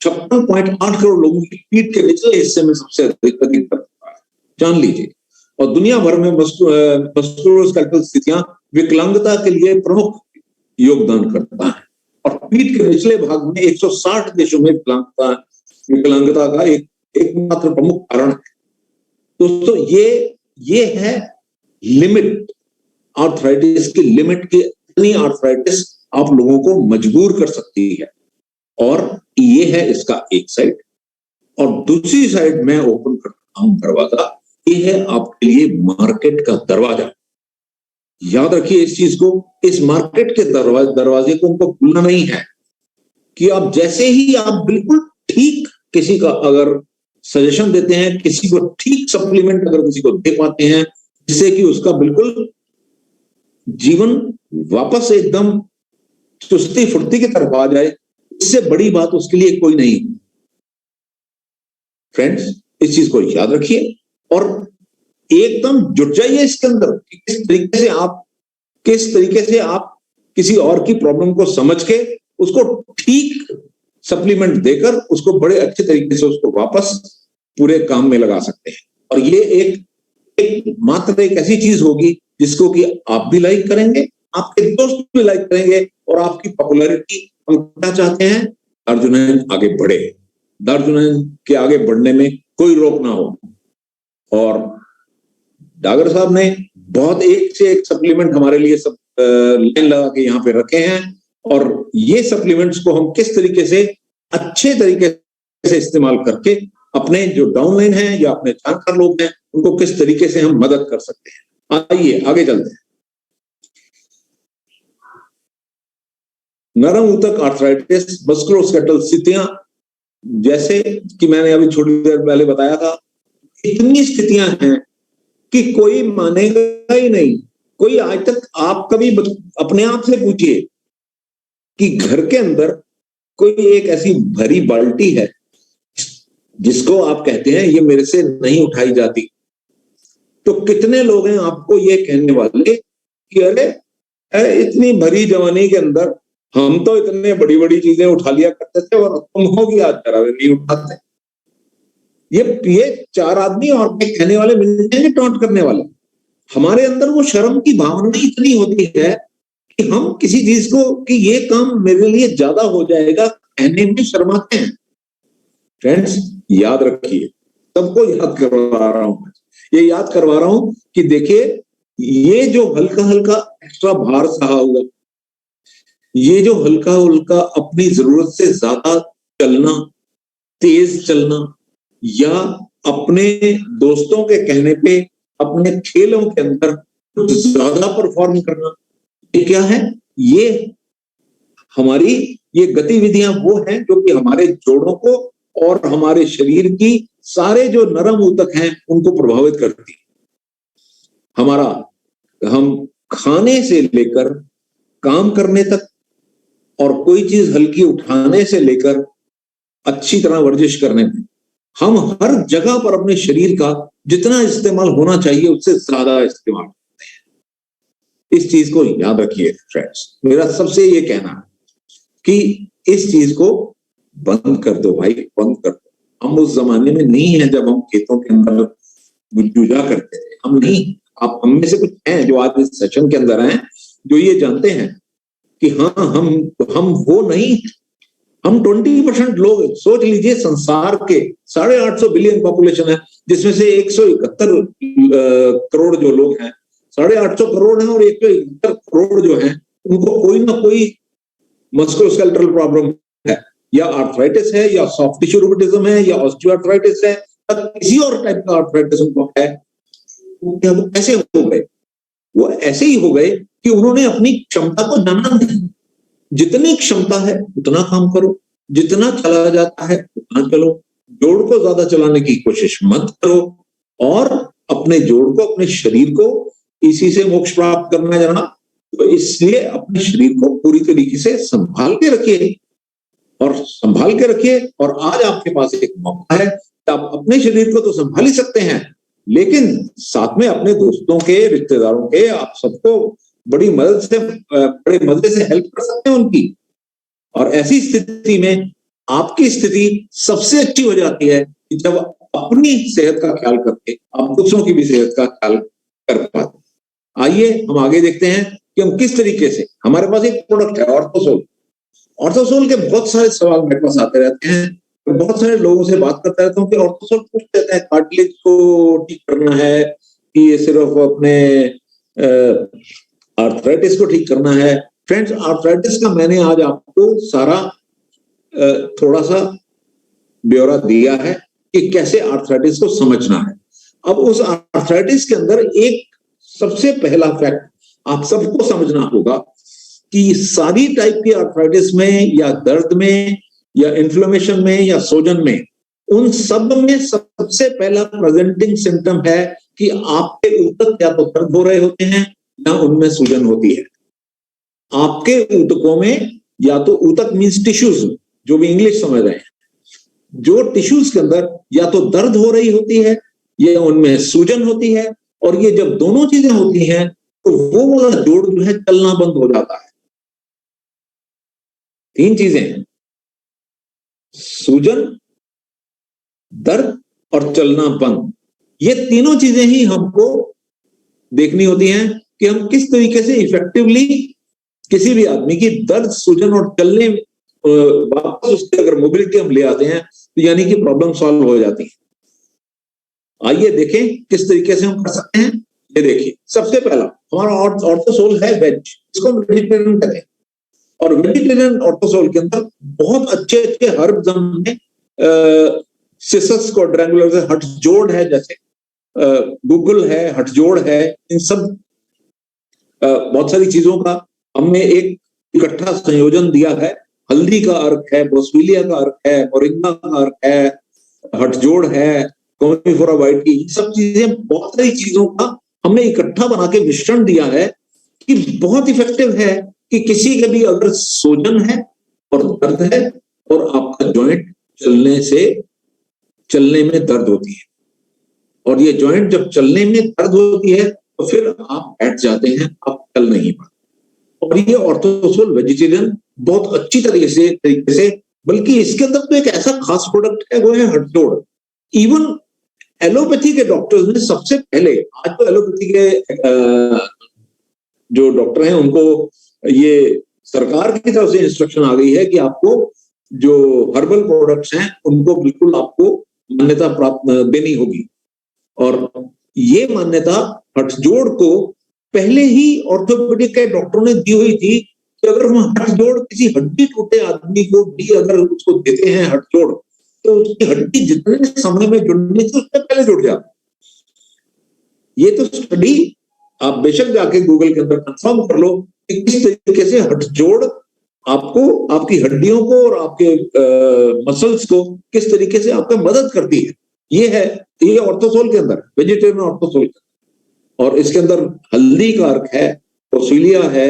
56.8 करोड़ लोगों की पीठ के निचले हिस्से में सबसे अधिक दर्द है, जान लीजिए। और दुनिया भर में मस्कुलोस्केलेटल स्थितियां विकलांगता के लिए प्रमुख योगदान करता है, और पीठ के निचले भाग में 160 देशों में विकलांगता का एकमात्र प्रमुख कारण है। दोस्तों, ये है लिमिट, आर्थराइटिस की लिमिट की। इतनी आर्थराइटिस आप लोगों को मजबूर कर सकती है, और ये है इसका एक साइड। और दूसरी साइड मैं ओपन करता हूं दरवाजा, ये है आपके लिए मार्केट का दरवाजा। याद रखिए इस चीज को, इस मार्केट के दरवाजे को उनको भूलना नहीं है कि आप जैसे ही आप बिल्कुल ठीक किसी का अगर सजेशन देते हैं, किसी को ठीक सप्लीमेंट अगर किसी को दे पाते हैं जिससे कि उसका बिल्कुल जीवन वापस एकदम चुस्ती फुर्ती की तरफ आ जाए, इससे बड़ी बात उसके लिए कोई नहीं। फ्रेंड्स, इस चीज को याद रखिए और एकदम जुट जाइए इसके अंदर कि किस तरीके से आप किसी और की प्रॉब्लम को समझ के उसको ठीक सप्लीमेंट देकर उसको बड़े अच्छे तरीके से उसको वापस पूरे काम में लगा सकते हैं। और ये एक मात्र एक ऐसी चीज होगी जिसको कि आप भी लाइक करेंगे, आपके दोस्त भी लाइक करेंगे, और आपकी पॉपुलैरिटी, हम क्या चाहते हैं, दार्जुनैन आगे बढ़े, दार्जुनैन के आगे बढ़ने में कोई रोक ना हो। और डागर साहब ने बहुत एक से एक सप्लीमेंट हमारे लिए सब लाइन लगा के यहाँ पे रखे हैं, और ये सप्लीमेंट्स को हम किस तरीके से अच्छे तरीके से इस्तेमाल करके अपने जो डाउनलाइन है या अपने जानकार लोग हैं उनको किस तरीके से हम मदद कर सकते हैं। आइए आगे चलते हैं। नरम ऊतक आर्थराइटिस, मस्कुलोस्केलेटल स्थितियां, जैसे कि मैंने अभी थोड़ी देर पहले बताया था, इतनी स्थितियां हैं कि कोई मानेगा ही नहीं। कोई आज तक, आप कभी अपने आप से पूछिए कि घर के अंदर कोई एक ऐसी भरी बाल्टी है जिसको आप कहते हैं ये मेरे से नहीं उठाई जाती, तो कितने लोग हैं आपको ये कहने वाले कि अरे इतनी भरी जवानी के अंदर हम तो इतने बड़ी बड़ी चीजें उठा लिया करते थे और तुम हो गया जरा नहीं उठाते। ये चार आदमी और कहने वाले मिल जाएंगे टॉन्ट करने वाले। हमारे अंदर वो शर्म की भावना इतनी होती है कि हम किसी चीज को कि ये काम मेरे लिए ज्यादा हो जाएगा कहने में शर्माते हैं। फ्रेंड्स, याद रखिए, सबको याद करवा रहा हूं, ये याद करवा रहा हूं कि देखिए, ये जो हल्का हल्का एक्स्ट्रा भार सहा हुआ, ये जो हल्का हल्का अपनी जरूरत से ज्यादा चलना, तेज चलना, या अपने दोस्तों के कहने पे अपने खेलों के अंदर कुछ ज्यादा परफॉर्म करना, ये क्या है? ये हमारी ये गतिविधियां वो हैं जो कि हमारे जोड़ों को और हमारे शरीर की सारे जो नरम ऊतक हैं उनको प्रभावित करती है। हम खाने से लेकर काम करने तक, और कोई चीज हल्की उठाने से लेकर अच्छी तरह वर्जिश करने में, हम हर जगह पर अपने शरीर का जितना इस्तेमाल होना चाहिए उससे ज्यादा इस्तेमाल करते हैं। इस चीज को याद रखिए फ्रेंड्स, मेरा सबसे ये कहना है कि इस चीज को बंद कर दो भाई, बंद कर दो। हम उस जमाने में नहीं है जब हम खेतों के अंदर जूझा करते थे, हम नहीं। आप हम में से कुछ हैं जो आज इस सेशन के अंदर हैं जो ये जानते हैं कि हाँ, हम वो नहीं, हम 20% लोग, सोच लीजिए संसार के 850 बिलियन पॉपुलेशन है, जिसमें से 171 करोड़ जो लोग हैं, 850 करोड़ हैं, और 171 करोड़ जो हैं उनको कोई ना कोई मस्कुलोस्केलेटल प्रॉब्लम है, या आर्थराइटिस है, या सॉफ्ट टिश्यू रूमेटिज्म है, या ऑस्टियोआर्थराइटिस है, या किसी और टाइप का आर्थराइटिस उनको है। वो कैसे हो गए? वो ऐसे ही हो गए कि उन्होंने अपनी क्षमता को जाना नहीं। जितनी क्षमता है उतना काम करो, जितना चला जाता है उतना चलो, जोड़ को ज्यादा चलाने की कोशिश मत करो, और अपने जोड़ को, अपने शरीर को इसी से मोक्ष प्राप्त करना जाना, तो इसलिए अपने शरीर को पूरी तरीके से संभाल के रखिए, और संभाल के रखिए। और आज आपके पास एक मौका है, आप अपने शरीर को तो संभाल ही सकते हैं, लेकिन साथ में अपने दोस्तों के, रिश्तेदारों के, आप सबको बड़ी मदद से, बड़े मजे से हेल्प कर सकते हैं उनकी। और ऐसी स्थिति में आपकी स्थिति सबसे अच्छी हो जाती है कि जब अपनी सेहत का ख्याल करके आप दूसरों की भी सेहत का ख्याल कर पाते। आइए हम आगे देखते हैं कि हम किस तरीके से, हमारे पास एक प्रोडक्ट है ऑर्थोसोल। ऑर्थोसोल के बहुत सारे सवाल मेरे पास आते रहते हैं, बहुत सारे लोगों से बात करता रहता हूँ कि ऑर्थोसोल पूछ देते हैं कार्टिलेज को ठीक करना है कि ये सिर्फ अपने आर्थराइटिस को ठीक करना है। फ्रेंड्स, आर्थराइटिस का मैंने आज आपको सारा थोड़ा सा ब्यौरा दिया है कि कैसे आर्थराइटिस को समझना है। अब उस आर्थराइटिस के अंदर एक सबसे पहला फैक्ट आप सबको समझना होगा कि सारी टाइप की आर्थराइटिस में, या दर्द में, या इन्फ्लेमेशन में, या सोजन में, उन सब में सबसे पहला प्रेजेंटिंग सिम्टम है कि आपके ऊतक या तो दर्द हो रहे होते हैं या उनमें सूजन होती है। आपके ऊतकों में, या तो ऊतक मींस टिश्यूज, जो भी इंग्लिश समझ रहे हैं, जो टिश्यूज के अंदर या तो दर्द हो रही होती है या उनमें सूजन होती है, और ये जब दोनों चीजें होती हैं तो वो वाला जोड़ जो है चलना बंद हो जाता है। 3 चीजें, सूजन, दर्द और चलना बंद। ये तीनों चीजें ही हमको देखनी होती हैं कि हम किस तरीके से इफेक्टिवली किसी भी आदमी की दर्द, सूजन और चलने वापस उसकी अगर मोबिलिटी हम ले आते हैं तो यानी कि प्रॉब्लम सॉल्व हो जाती है। आइए देखें किस तरीके से हम कर सकते हैं। ये देखिए, सबसे पहला हमारा ऑर्थोसोल है वेज, इसको हम वेजिटेरियन कहते हैं। और वेजिटेरियन ऑर्थोसोल के अंदर बहुत अच्छे अच्छे हर्ब्स हमने सिसस क्वाड्रेंगुलर से हठजोड़ है, जैसे गूगल है, हठजोड़ है, इन सब बहुत सारी चीजों का हमने एक इकट्ठा संयोजन दिया है। हल्दी का अर्क है, बोसविलिया का अर्क है, मोरिंगा का अर्क है, हठजोड़ है, कॉनिफेरा वाइट, ये सब चीजें, बहुत सारी चीजों का हमने इकट्ठा बना के मिश्रण दिया है कि बहुत इफेक्टिव है कि किसी के भी अगर सूजन है और दर्द है और आपका जॉइंट चलने में दर्द होती है, और ये जॉइंट जब चलने में दर्द होती है तो फिर आप बैठ जाते हैं, आप चल नहीं पाते। और ये ऑर्थोसोल वेजिटेरियन बहुत अच्छी तरीके से, बल्कि इसके अंदर तो एक ऐसा खास प्रोडक्ट है, वो है हठजोड़। इवन एलोपैथी के डॉक्टर्स ने सबसे पहले, आज तो एलोपैथी के जो डॉक्टर हैं उनको ये सरकार की तरफ से इंस्ट्रक्शन आ गई है कि आपको जो हर्बल प्रोडक्ट्स हैं उनको बिल्कुल आपको मान्यता प्राप्त देनी होगी। और ये मान्यता हठजोड़ को पहले ही ऑर्थोपेडिक के डॉक्टरों ने दी हुई थी कि अगर हम हठजोड़ किसी हड्डी टूटे आदमी को भी अगर उसको देते हैं हठजोड़, तो उसकी हड्डी जितने समय में जुड़नी थी उससे पहले जुड़ जाती। ये तो स्टडी आप बेशक जाके गूगल के अंदर कंफर्म कर लो कि किस तरीके से हठजोड़ आपको, आपकी हड्डियों को और आपके मसल्स को किस तरीके से आपका मदद करती है। ये ऑर्थोसोल के अंदर, वेजिटेरियन ऑर्थोसोल के अंदर। और इसके अंदर हल्दी का अर्क है, पोसिलिया है,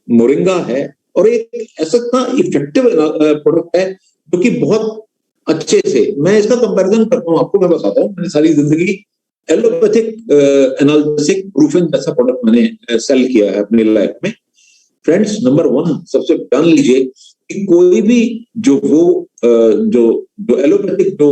मोरिंगा है, और एक ऐसा इफेक्टिव प्रोडक्ट है जो कि बहुत अच्छे से, मैं इसका कंपैरिजन करता हूँ आपको, मैं बताता हूँ। मैंने सारी जिंदगी एलोपैथिक एनाल्जेसिक ब्रूफेन जैसा प्रोडक्ट मैंने सेल किया है अपनी लाइफ में। फ्रेंड्स, नंबर 1 सबसे जान लीजिए कि कोई भी जो एलोपैथिक जो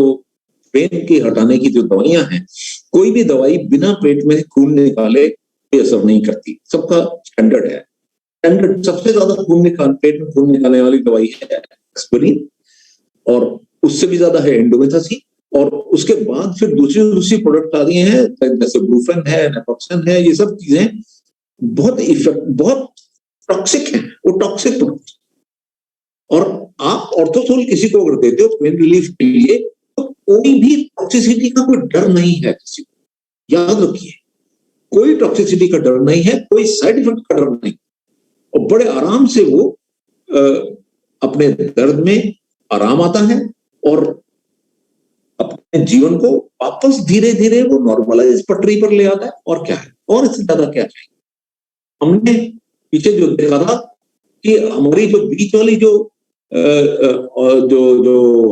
पेन की हटाने की जो दवाइयां हैं, कोई भी दवाई बिना पेट में खून निकाले कोई असर नहीं करती। सबका स्टैंडर्ड है। स्टैंडर्ड सबसे ज्यादा पेट में खून निकालने वाली दवाई है एस्पिरिन, और उससे भी ज्यादा है एंडोमेथासिन, और उसके बाद फिर दूसरी प्रोडक्ट आ रही हैं जैसे ब्रूफेन है, नेप्रोक्सेन है। ये सब चीजें बहुत टॉक्सिक है, वो टॉक्सिक प्रोडक्ट। और आप ऑर्थोसोल किसी को अगर देते हो पेन रिलीफ के लिए, तो कोई भी टॉक्सिसिटी का कोई डर नहीं है किसी को। याद रखिए, कोई टॉक्सिसिटी का डर नहीं है, कोई साइड इफेक्ट का डर नहीं, और बड़े आराम से वो अपने दर्द में आराम आता है और अपने जीवन को वापस धीरे धीरे वो नॉर्मलाइज पटरी पर ले आता है। और क्या है, और इससे ज्यादा क्या चाहिए। हमने पीछे जो देखा था कि हमारी जो बीच वाली जो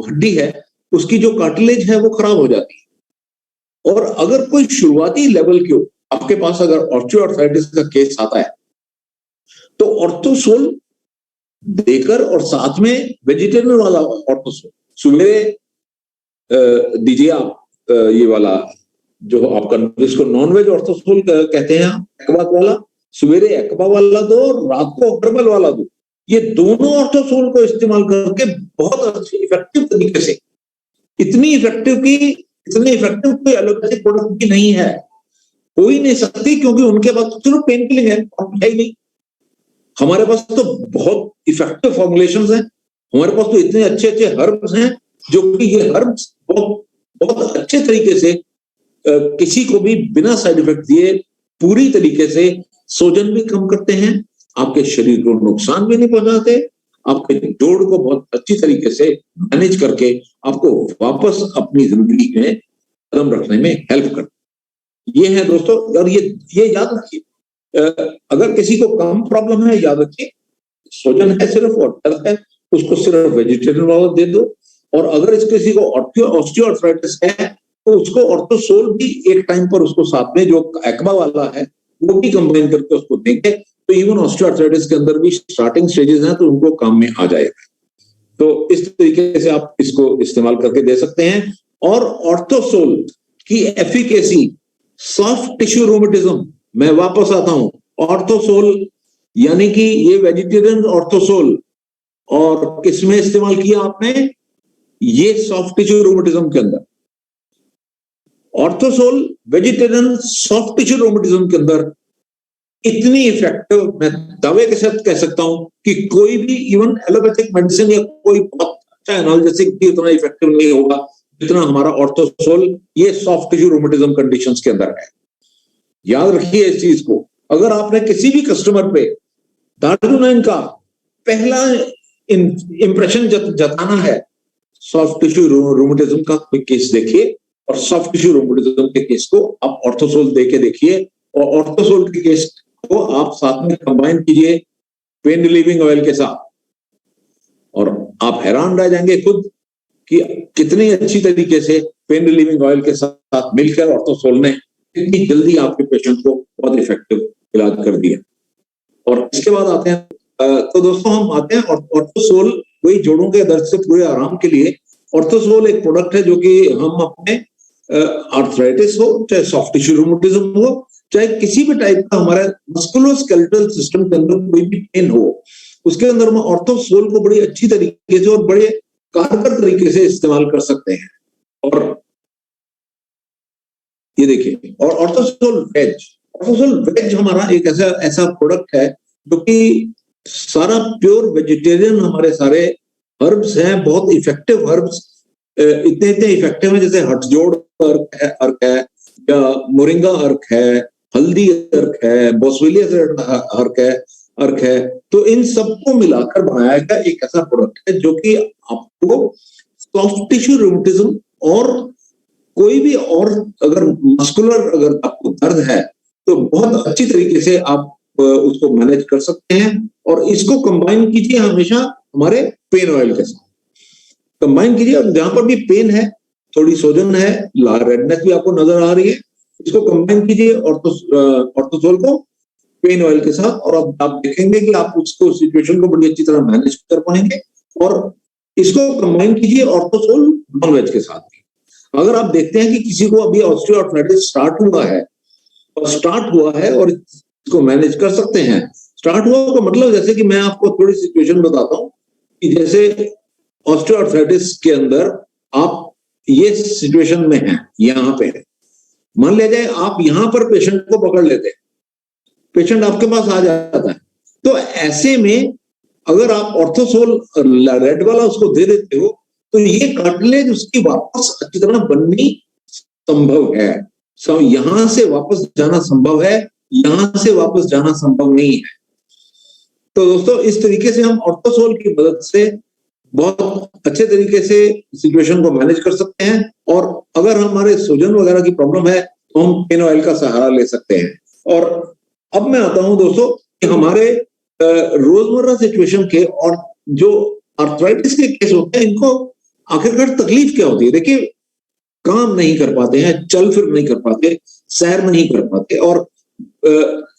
हड्डी है, उसकी जो कार्टिलेज है वो खराब हो जाती है। और अगर कोई शुरुआती लेवल के आपके पास अगर ऑस्टियोआर्थराइटिस का केस आता है, तो ऑर्थोसोल देकर और साथ में वेजिटेरियन वाला ऑर्थोसोल सुबह दीजिए आप, ये वाला जो आपका, जिसको नॉनवेज ऑर्थोसोल कहते हैं, एक्वा वाला सवेरे एक्वा वाला दो और रात को हर्बल वाला दो। ये दोनों ऑर्थोसोल को इस्तेमाल करके बहुत अच्छी इफेक्टिव तरीके से, इतनी इफेक्टिव कोई एलोपैथिक प्रोडक्ट भी नहीं है, हो ही नहीं सकती, क्योंकि उनके पास सिर्फ पेन किलिंग है ही नहीं। हमारे पास तो बहुत इफेक्टिव फॉर्मुलेशंस हैं, हमारे पास तो इतने अच्छे अच्छे हर्ब्स हैं, जो कि ये हर्ब्स बहुत अच्छे तरीके से किसी को भी बिना साइड इफेक्ट दिए पूरी तरीके से सूजन भी कम करते हैं, आपके शरीर को नुकसान भी नहीं पहुंचाते, आपके जोड़ को बहुत अच्छी तरीके से मैनेज करके आपको वापस अपनी जिंदगी में कदम रखने में हेल्प करते। ये है दोस्तों। और ये याद रखिए, अगर किसी को कम प्रॉब्लम है, याद रखिए सूजन है सिर्फ और दर्द है, उसको सिर्फ वेजिटेरियन वाला दे दो। और अगर किसी को ऑस्टियोआर्थराइटिस है, तो उसको ऑर्थोसोल भी एक टाइम पर उसको साथ में जो एक्वा वाला है वो भी कंबाइन करके उसको देंगे, तो इवन ऑस्टियोआर्थराइटिस के अंदर भी स्टार्टिंग स्टेजेस हैं, तो उनको काम में आ जाएगा। तो इस तरीके से आप इसको इस्तेमाल करके दे सकते हैं। और ऑर्थोसोल की एफिकेसी सॉफ्ट टिश्यू रोमेटिज्म, मैं वापस आता हूं, ऑर्थोसोल यानी कि ये वेजिटेरियन ऑर्थोसोल, और किसमें इस्तेमाल किया आपने, ये सॉफ्ट टिश्यू रोमेटिज्म के अंदर। ऑर्थोसोल वेजिटेरियन सॉफ्ट टिश्यू रोमेटिज्म के अंदर इतनी इफेक्टिव, मैं दावे के साथ कह सकता हूं कि कोई भी इवन एलोपैथिक मेडिसिन या कोई बहुत अच्छा एनाल्जेसिक भी उतना इफेक्टिव नहीं होगा जितना हमारा ऑर्थोसोल ये सॉफ्ट टिश्यू रोमेटिज्म कंडीशंस के अंदर है। याद रखिए इस चीज को। अगर आपने किसी भी कस्टमर पे दार्जुनाइन का पहला इंप्रेशन जताना है, सॉफ्ट टिश्यू रोमेटिज्म का कोई केस देखिए और सॉफ्ट टिश्यू रोमेटिज्म के केस को आप ऑर्थोसोल देके देखिए, और ऑर्थोसोल के केस को आप साथ में कंबाइन कीजिए पेन रिलीविंग ऑयल के साथ, और आप हैरान रह जाएंगे खुद कि कितनी अच्छी तरीके से पेन रिलीविंग ऑयल के साथ मिलकर ऑर्थोसोल ने कितनी जल्दी आपके पेशेंट को बहुत इफेक्टिव इलाज कर दिया। और इसके बाद आते हैं तो दोस्तों हम आते हैं ऑर्थोसोल, वही जोड़ों के दर्द से पूरे आराम के लिए ऑर्थोसोल एक प्रोडक्ट है जो कि हम अपने आर्थराइटिस हो, चाहे सॉफ्ट टिश्यू रोमेटिज्म हो, चाहे किसी भी टाइप का हमारा मस्कुलोस्केलेटल सिस्टम के अंदर कोई भी पेन हो, उसके अंदर हम ऑर्थोसोल को बड़ी अच्छी तरीके से और बड़े कारगर तरीके से इस्तेमाल कर सकते हैं। और ये देखिए, और ऑर्थोसोल वेज हमारा एक ऐसा प्रोडक्ट है जो कि सारा प्योर वेजिटेरियन, हमारे सारे हर्ब्स हैं, बहुत इफेक्टिव हर्ब्स, इतने इफेक्टिव है जैसे हटजोड़ अर्क है या मोरिंगा अर्क है, हल्दी अर्क है, बोसवेलियस अर्क है। तो इन सबको मिलाकर बनाया गया एक ऐसा प्रोडक्ट है जो कि आपको सॉफ्ट टिश्यू रोमेटिज्म और कोई भी और अगर मस्कुलर अगर आपको दर्द है तो बहुत अच्छी तरीके से आप उसको मैनेज कर सकते हैं। और इसको कंबाइन कीजिए हमेशा हमारे पेन ऑयल के साथ, कंबाइन कीजिए। जहां पर भी पेन है, थोड़ी सोजन है, रेडनेस भी आपको नजर आ रही है, इसको कंबाइन कीजिए ऑर्थोसोल को पेन ऑयल के साथ, और आप देखेंगे कि आप उसको सिचुएशन को बड़ी अच्छी तरह मैनेज कर पाएंगे। और इसको कंबाइन कीजिए ऑर्थोसोल नॉन वेज के साथ भी। अगर आप देखते हैं कि किसी को अभी ऑस्टियोआर्थराइटिस स्टार्ट हुआ है और इसको मैनेज कर सकते हैं, स्टार्ट हुआ का मतलब जैसे कि मैं आपको थोड़ी सिचुएशन बताता हूं कि जैसे ऑस्टियोआर्थराइटिस के अंदर आप ये सिचुएशन में हैं, यहां पे है, मान लिया जाए आप यहां पर पेशेंट को पकड़ लेते हैं, पेशेंट आपके पास आ जाता है, तो ऐसे में अगर आप ऑर्थोसोल रेड वाला उसको दे देते हो तो ये कार्टिलेज उसकी वापस अच्छी तरह बननी संभव है, यहां से वापस जाना संभव है, यहां से वापस जाना संभव नहीं है। तो दोस्तों इस तरीके से हम ऑर्थोसोल की मदद से बहुत अच्छे तरीके से सिचुएशन को मैनेज कर सकते हैं। और अगर हमारे सूजन वगैरह की प्रॉब्लम है तो हम पेन ऑयल का सहारा ले सकते हैं। और अब मैं आता हूं दोस्तों कि हमारे रोजमर्रा सिचुएशन के और जो आर्थराइटिस के केस होते हैं, इनको आखिरकार तकलीफ क्या होती है। देखिए, काम नहीं कर पाते हैं, चल फिर नहीं कर पाते, सैर नहीं कर पाते, और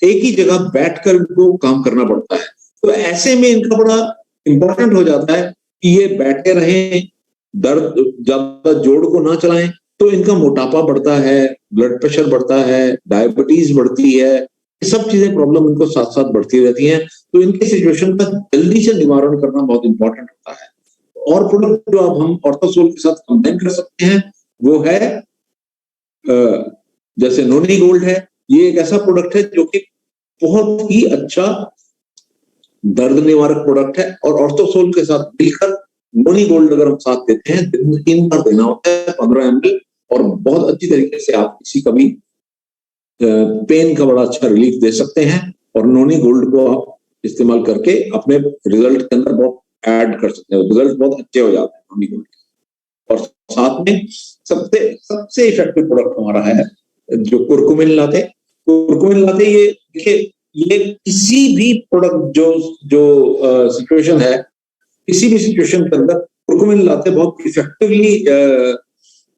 एक ही जगह बैठकर इनको काम करना पड़ता है। तो ऐसे में इनका बड़ा इंपॉर्टेंट हो जाता है कि ये बैठे रहें, दर्द ज्यादा जोड़ को ना चलाएं, तो इनका मोटापा बढ़ता है, ब्लड प्रेशर बढ़ता है, डायबिटीज बढ़ती है, ये सब चीजें प्रॉब्लम इनको साथ साथ बढ़ती रहती हैं। तो इनके सिचुएशन का जल्दी से निवारण करना बहुत इंपॉर्टेंट होता है। और प्रोडक्ट जो अब हम ऑर्थोसोल के साथ कंबाइन कर सकते हैं वो है जैसे नोनी गोल्ड है, ये एक ऐसा प्रोडक्ट है जो कि बहुत ही अच्छा दर्द निवारक प्रोडक्ट है। और ऑर्थोसोल के साथ मिलकर नोनी गोल्ड अगर हम साथ देते हैं, दिन में 3 बार देना होता है 15 ml, और बहुत अच्छी तरीके से आप किसी का भी पेन का बड़ा अच्छा रिलीफ दे सकते हैं। और नोनी गोल्ड को आप इस्तेमाल करके अपने रिजल्ट के अंदर बहुत ऐड कर सकते हैं, रिजल्ट बहुत अच्छे हो जाते हैं नोनी गोल्ड के। और साथ में सबसे इफेक्टिव प्रोडक्ट हमारा है जो कुरकुमिन लाते। ये देखिए, ये किसी भी प्रोडक्ट जो सिचुएशन है, किसी भी सिचुएशन के अंदर कुरकुमिन लाते बहुत इफेक्टिवली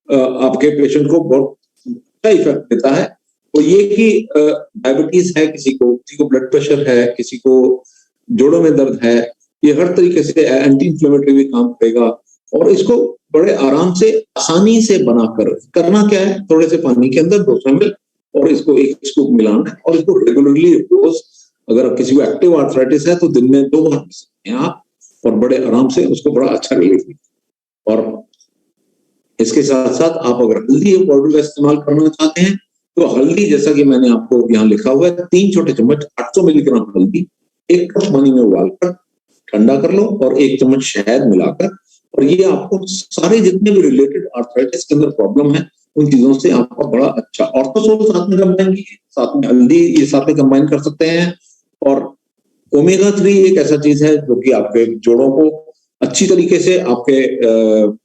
आपके पेशेंट को बहुत अच्छा इफेक्ट देता है। तो ये कि डायबिटीज है किसी को ब्लड प्रेशर है, किसी को जोड़ों में दर्द है, ये हर तरीके से एंटी इंफ्लेमेटरी भी काम करेगा। और इसको बड़े आराम से आसानी से बनाकर, करना क्या है, थोड़े से पानी के अंदर 200 ml और इसको एक स्कूप मिलाना है और इसको रेगुलरली रोज, अगर किसी को एक्टिव आर्थराइटिस है तो दिन में 2 बार पी सकते हैं आप, और बड़े आराम से उसको बड़ा अच्छा रिलीफ मिलेगा। और इसके साथ साथ आप अगर हल्दी पाउडर का इस्तेमाल करना चाहते हैं तो हल्दी, जैसा कि मैंने आपको यहाँ लिखा हुआ है, 3 छोटे चम्मच 800 मिलीग्राम हल्दी 1 कप पानी में उबालकर ठंडा कर लो और 1 चम्मच शहद मिलाकर, और ये आपको सारे जितने भी रिलेटेड आर्थराइटिस के अंदर प्रॉब्लम है उन चीजों से आपका बड़ा अच्छा, ऑर्थोसोल साथ में कंबाइन कीजिए, साथ में हल्दी, ये साथ में कंबाइन कर सकते हैं। और ओमेगा 3 एक ऐसा चीज है जो कि आपके जोड़ों को अच्छी तरीके से, आपके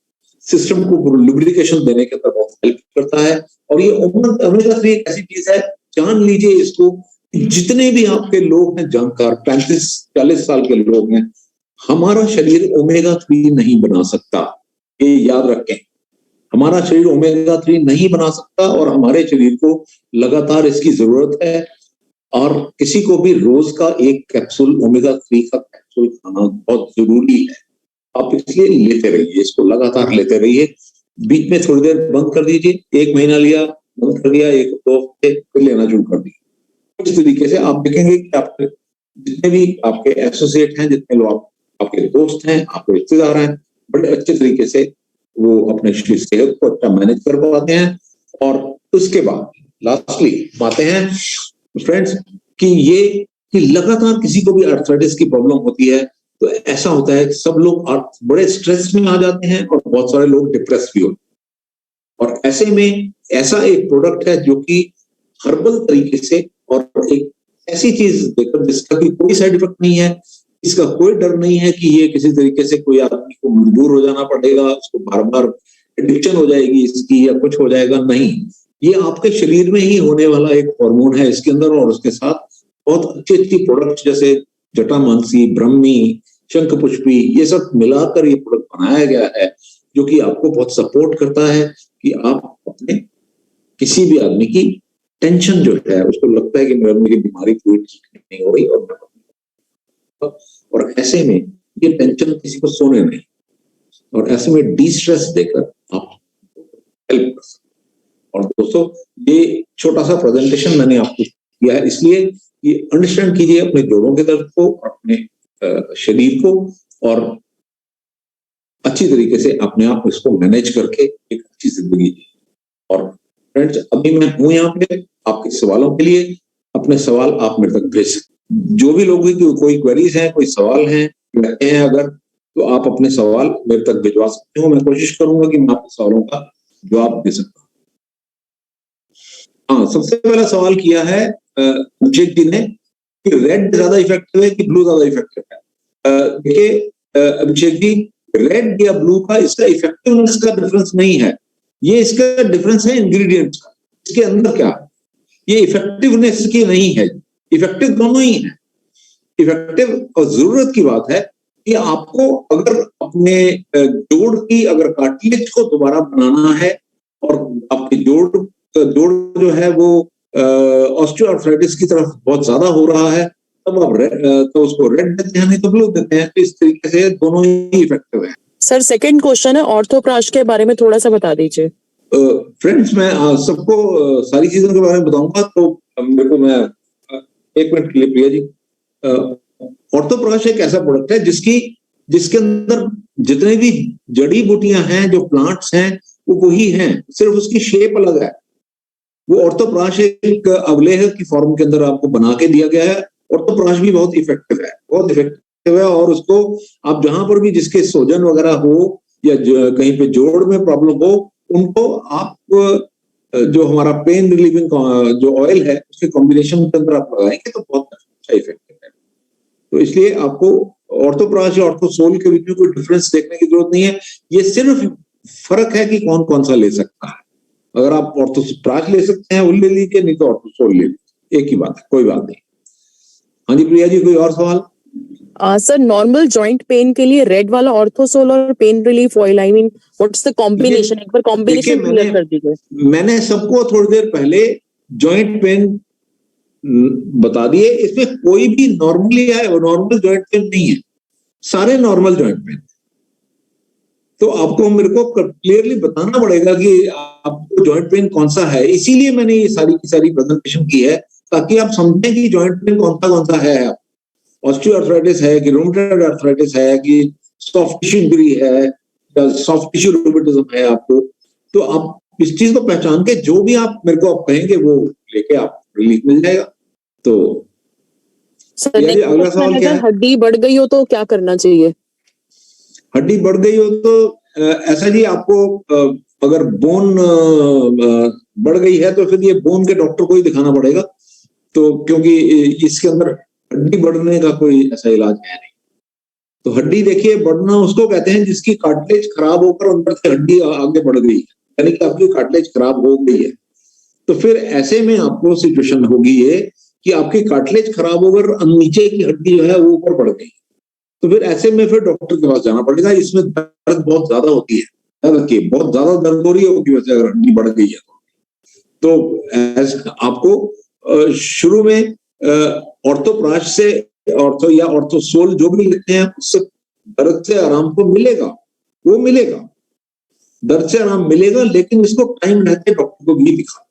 सिस्टम को लुब्रिकेशन देने के अंदर बहुत हेल्प करता है। और ये ओमेगा 3 एक ऐसी चीज है, जान लीजिए इसको, जितने भी आपके लोग हैं जानकार, 35-40 साल के लोग हैं, हमारा शरीर ओमेगा 3 नहीं बना सकता, ये याद रखें। हमारा शरीर ओमेगा 3 नहीं बना सकता और हमारे शरीर को लगातार इसकी जरूरत है। और किसी को भी रोज का 1 कैप्सूल ओमेगा 3 का कैप्सूल खाना बहुत जरूरी है। आप इसलिए लेते रहिए, इसको लगातार लेते रहिए, बीच में थोड़ी देर बंद कर दीजिए, 1 महीना लिया, बंद कर दिया, 1-2 हफ्ते फिर लेना शुरू कर दीजिए। इस तरीके से आप देखेंगे कि आपके जितने भी आपके एसोसिएट हैं, जितने लोग आपके दोस्त हैं, आपके रिश्तेदार हैं, बड़े अच्छे तरीके से वो अपने सेहत को अच्छा मैनेज कर पाते हैं। और उसके बाद लास्टली आते हैं फ्रेंड्स कि ये कि लगातार किसी को भी आर्थराइटिस की प्रॉब्लम होती है तो ऐसा होता है कि सब लोग बड़े स्ट्रेस में आ जाते हैं और बहुत सारे लोग डिप्रेस भी होते हैं। और ऐसे में ऐसा एक प्रोडक्ट है जो कि हर्बल तरीके से और एक ऐसी चीज देकर जिसका कि कोई साइड इफेक्ट नहीं है, इसका कोई डर नहीं है कि ये किसी तरीके से कोई आदमी को मजबूर हो जाना पड़ेगा, उसको बार बार एडिक्शन हो जाएगी इसकी या कुछ हो जाएगा, नहीं। ये आपके शरीर में ही होने वाला एक हार्मोन है इसके अंदर, और उसके साथ बहुत अच्छी अच्छी प्रोडक्ट जैसे जटामांसी, ब्रह्मी, शंखपुष्पी, ये सब मिलाकर ये प्रोडक्ट बनाया गया है जो कि आपको बहुत सपोर्ट करता है कि आप अपने किसी भी आदमी की टेंशन जो है, उसको लगता है कि मेरी बीमारी पूरी ठीक नहीं हो रही, और ऐसे में ये टेंशन किसी को सोने नहीं, और ऐसे में डी स्ट्रेस देकर आप हेल्प कर सकते। और दोस्तों, ये छोटा सा प्रेजेंटेशन मैंने आपको किया है इसलिए ये अंडरस्टैंड कीजिए अपने जोड़ों के दर्द को, अपने शरीर को, और अच्छी तरीके से अपने आप इसको मैनेज करके एक अच्छी जिंदगी जी। और फ्रेंड्स, अभी मैं हूं यहाँ पे आपके सवालों के लिए। अपने सवाल आप मेरे तक भेज सकते, जो भी लोगों की कोई क्वेरीज हैं, कोई सवाल हैं अगर, तो आप अपने सवाल मेरे तक भिजवा सकते हो। मैं कोशिश करूंगा कि मैं आपके सवालों का जवाब दे सकता हूँ। हाँ, सबसे पहला सवाल किया है अभिषेक जी ने कि रेड ज्यादा इफेक्टिव है कि ब्लू ज्यादा इफेक्टिव है। देखिए अभिषेक जी, रेड या ब्लू का इसका इफेक्टिवनेस का डिफरेंस नहीं है, ये इसका डिफरेंस है इंग्रेडिएंट्स का, इसके अंदर क्या है, ये इफेक्टिवनेस की नहीं है। इफेक्टिव दोनों ही है। इफेक्टिव और जरूरत की बात है कि आपको अगर अपने जोड़ की अगर कार्टिलेज को दोबारा बनाना है और आपके जोड़ जो है वो ऑस्टियोआर्थराइटिस की तरफ बहुत ज्यादा हो रहा है, तब आप तो उसको रेड देते हैं, नहीं तो ब्लू देते हैं। इस तरीके से दोनों ही इफेक्टिव है। सर, सेकंड क्वेश्चन है ऑर्थोप्राश के बारे में थोड़ा सा बता दीजिए। फ्रेंड्स, मैं सबको सारी चीजों के बारे में बताऊंगा, तो मेरे को मैं 1 मिनट के लिए प्रिया जी। ऑर्थोप्राश एक ऐसा प्रोडक्ट है जिसके अंदर जितने भी जड़ी बूटियां हैं, जो प्लांट्स हैं, वो वही हैं, सिर्फ उसकी शेप अलग है। वो ऑर्थोप्राश एक अवलेह की फॉर्म के अंदर आपको बना के दिया गया है। ऑर्थोप्राश भी बहुत इफेक्टिव है, बहुत इफेक्टिव है, और उसको आप जहां पर भी जिसके सोजन वगैरह हो या कहीं पे जोड़ में प्रॉब्लम हो, उनको आप जो हमारा पेन रिलीविंग जो ऑयल है उसके कॉम्बिनेशन के अंदर आप लगाएंगे तो बहुत अच्छा इफेक्टिव है। तो इसलिए आपको ऑर्थोप्राश या ऑर्थोसोल के बीच में कोई डिफरेंस देखने की जरूरत नहीं है। ये सिर्फ फर्क है कि कौन कौन सा ले सकता है। अगर आप ऑर्थोप्राश ले सकते हैं वो ले लीजिए, नहीं तो ऑर्थोसोल ले लीजिए, एक ही बात है, कोई बात नहीं। हाँ जी प्रिया जी, कोई और सवाल? सर, नॉर्मल जॉइंट पेन के लिए रेड वाला ऑर्थोसोल और pain relief oil, I mean what's the combination, एक बार कॉम्बिनेशन क्लियर कर दीजिए। मैंने सबको थोड़ी देर पहले जॉइंट पेन बता दिए, इसमें कोई भी नॉर्मल जॉइंट पेन नहीं है, सारे नॉर्मल जॉइंट पेन। तो आपको मेरे को क्लियरली बताना पड़ेगा कि आपको जॉइंट पेन कौन सा है। इसीलिए मैंने ये सारी की सारी प्रेजेंटेशन की है, ताकि आप समझें कि जॉइंट पेन कौन सा है। ऑस्टियोआर्थराइटिस है कि रूमेटॉइड आर्थराइटिस है कि सॉफ्ट टिश्यू इंजरी है या सॉफ्ट टिश्यू रूमेटिज्म है आपको। तो आप इस चीज को पहचान के जो भी आप मेरे को आप कहेंगे वो लेके आप रिलीफ मिल जाएगा। तो अगला सवाल क्या है? हड्डी बढ़ गई हो तो क्या करना चाहिए? हड्डी बढ़ गई हो तो ऐसा जी, आपको अगर बोन बढ़ गई है तो फिर ये बोन के डॉक्टर को ही दिखाना पड़ेगा। तो क्योंकि इसके अंदर हड्डी बढ़ने का कोई ऐसा इलाज है नहीं। तो हड्डी देखिए बढ़ना उसको कहते हैं जिसकी कार्टिलेज खराब होकर अंदर से हड्डी आगे बढ़ गई, यानी कि आपकी कार्टिलेज खराब हो गई है। तो फिर ऐसे में आपको सिचुएशन होगी ये कि आपकी कार्टिलेज खराब होकर नीचे की हड्डी जो है वो ऊपर बढ़ गई। तो फिर ऐसे में फिर डॉक्टर के पास जाना पड़ेगा। इसमें दर्द बहुत ज्यादा होती है, बहुत ज्यादा दर्द हो रही है की वजह से अगर हड्डी बढ़ गई है तो आपको शुरू में ऑर्थोप्राश से या ऑर्थोसोल जो भी लेते हैं उससे दर्द से आराम तो मिलेगा, वो मिलेगा, दर्द से आराम मिलेगा, लेकिन इसको टाइम रहते डॉक्टर को भी दिखा,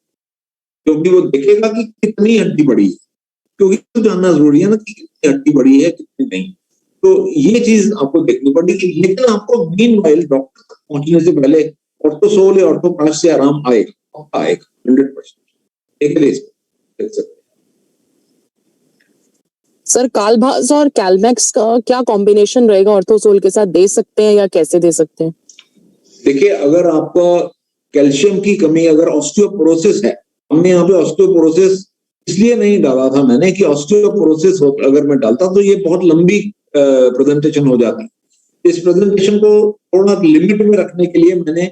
क्योंकि वो देखेगा कि कितनी हड्डी बढ़ी है, क्योंकि तो जानना जरूरी है ना कि कितनी हड्डी बढ़ी है कितनी नहीं। तो ये चीज आपको देखनी पड़ेगी, लेकिन आपको मीनवाइल डॉक्टर तक पहुंचने से पहले ऑर्थोसोल या ऑर्थोप्राश से आराम आएगा 100%। सर कालभास और कैलमैक्स का क्या कॉम्बिनेशन रहेगा ऑर्थोसोल के साथ, दे सकते हैं या कैसे दे सकते हैं? देखिए, अगर आपको कैल्शियम की कमी, अगर ऑस्टियोपोरोसिस है, हमने यहाँ पे ऑस्टियोपोरोसिस इसलिए नहीं डाला था मैंने कि ऑस्टियोपोरोसिस अगर मैं डालता तो ये बहुत लंबी प्रेजेंटेशन हो जाती। इस प्रेजेंटेशन को थोड़ा लिमिट में रखने के लिए मैंने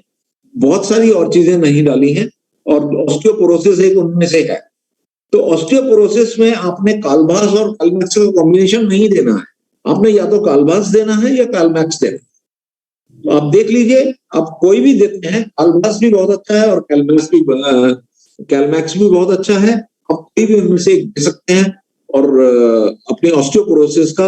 बहुत सारी और चीजें नहीं डाली हैं, और ऑस्टियोपोरोसिस एक उनमें से है। तो ऑस्टियोपोरोसिस में आपने कालभास और कैलमैक्स का कॉम्बिनेशन नहीं देना है, आपने या तो कालभास देना है या कैलमैक्स देना है। तो आप देख लीजिए, आप कोई भी देते हैं, कालभास भी बहुत अच्छा है और कैलमैक्स भी बहुत अच्छा है, आप कोई भी उनमें से दे सकते हैं और अपने ऑस्टियोपोरोसिस का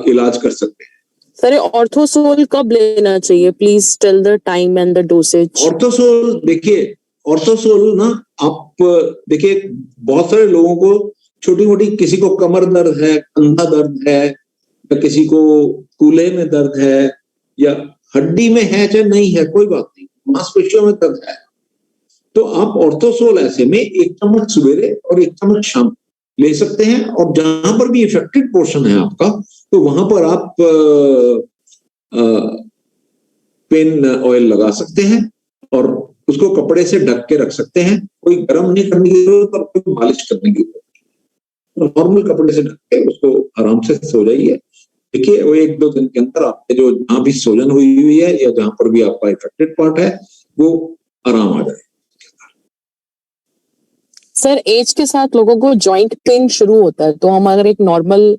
इलाज कर सकते हैं। सर ऑर्थोसोल कब लेना चाहिए? Please tell the time and the dosage. Orthosol देखिए, ऑर्थोसोल ना आप देखिए, बहुत सारे लोगों को छोटी मोटी, किसी को कमर दर्द है, कंधा दर्द है, या किसी को कूल्हे में दर्द है, या हड्डी में है चाहे नहीं है कोई बात नहीं, मांसपेशियों में दर्द है, तो आप ऑर्थोसोल ऐसे में 1 चम्मच सवेरे और 1 चम्मच शाम ले सकते हैं। और जहां पर भी इफेक्टेड पोर्शन है आपका, तो वहां पर आप पेन ऑयल लगा सकते हैं और उसको कपड़े से ढक के रख सकते हैं। कोई गर्म नहीं करने की जरूरत और कोई मालिश करने की जरूरत, नॉर्मल कपड़े से ढक के उसको आराम से सो जाइए। देखिए, वो 1-2 दिन के अंदर आपके जो जहां भी सोजन हुई है या जहां पर भी आपका इफेक्टेड पार्ट है वो आराम आ जाए। सर एज के साथ लोगों को जॉइंट पेन शुरू होता है, तो हम अगर एक नॉर्मल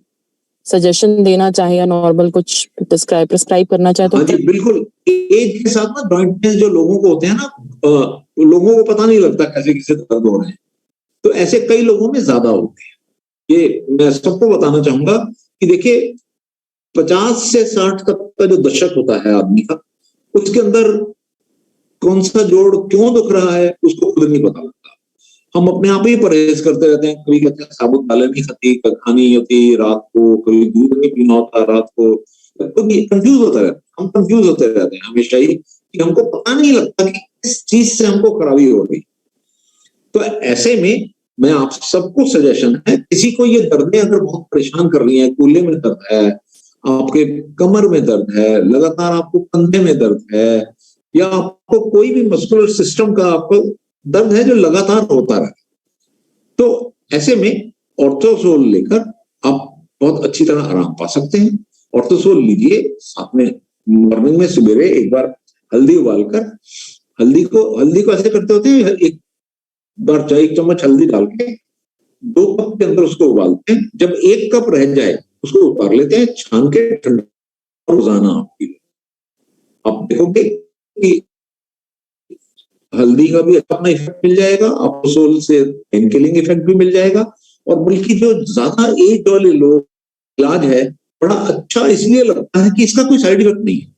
सजेशन देना चाहे या नॉर्मल कुछ प्रिस्क्राइब करना चाहे तो? हाँ जी, बिल्कुल। एज के साथ ना जॉइंट पेन जो लोगों को होते हैं ना, लोगों को पता नहीं लगता कैसे कैसे दर्द हो रहे हैं, तो ऐसे कई लोगों में ज्यादा होते हैं। ये मैं सबको बताना चाहूंगा कि देखिए, 50 से 60 तक का जो दशक होता है आदमी का, उसके अंदर कौन सा जोड़ क्यों दुख रहा है उसको खुद नहीं पता लगता। हम अपने आप ही परहेज करते रहते हैं, कभी कहते हैं साबुत दालें नहीं खानी होती रात को, कभी दूध नहीं पीना होता रात को, कंफ्यूज होता रहता है। हम कंफ्यूज होते रहते हैं हमेशा ही कि हमको पता नहीं लगता कि किस चीज से हमको खराबी हो रही। तो ऐसे में मैं आप सबको सजेशन है, किसी को ये दर्दें अगर बहुत परेशान कर रही हैं, कूल्हे में दर्द है, आपके कमर में दर्द है, लगातार आपको कंधे में दर्द है, या आपको कोई भी मस्कुलर सिस्टम का आपको दर्द है जो लगातार होता रहे, तो ऐसे में ऑर्थोसोल लेकर आप बहुत अच्छी तरह आराम पा सकते हैं। ऑर्थोसोल लीजिए, साथ में मॉर्निंग में सवेरे एक बार हल्दी उबालकर, हल्दी को ऐसे करते होते हैं, एक बार चाहे 1 चम्मच हल्दी डाल के 2 कप के अंदर उसको उबालते हैं। जब 1 कप रह जाए उसको उतार लेते हैं, छान के ठंडा रोजाना आप देखोगे कि हल्दी का भी अपना इफेक्ट मिल जाएगा, ऑर्थोसोल से पेन किलिंग इफेक्ट भी मिल जाएगा, और बल्कि जो ज्यादा एज वाले लोग इलाज है बड़ा अच्छा इसलिए लगता है कि इसका कोई साइड इफेक्ट नहीं है।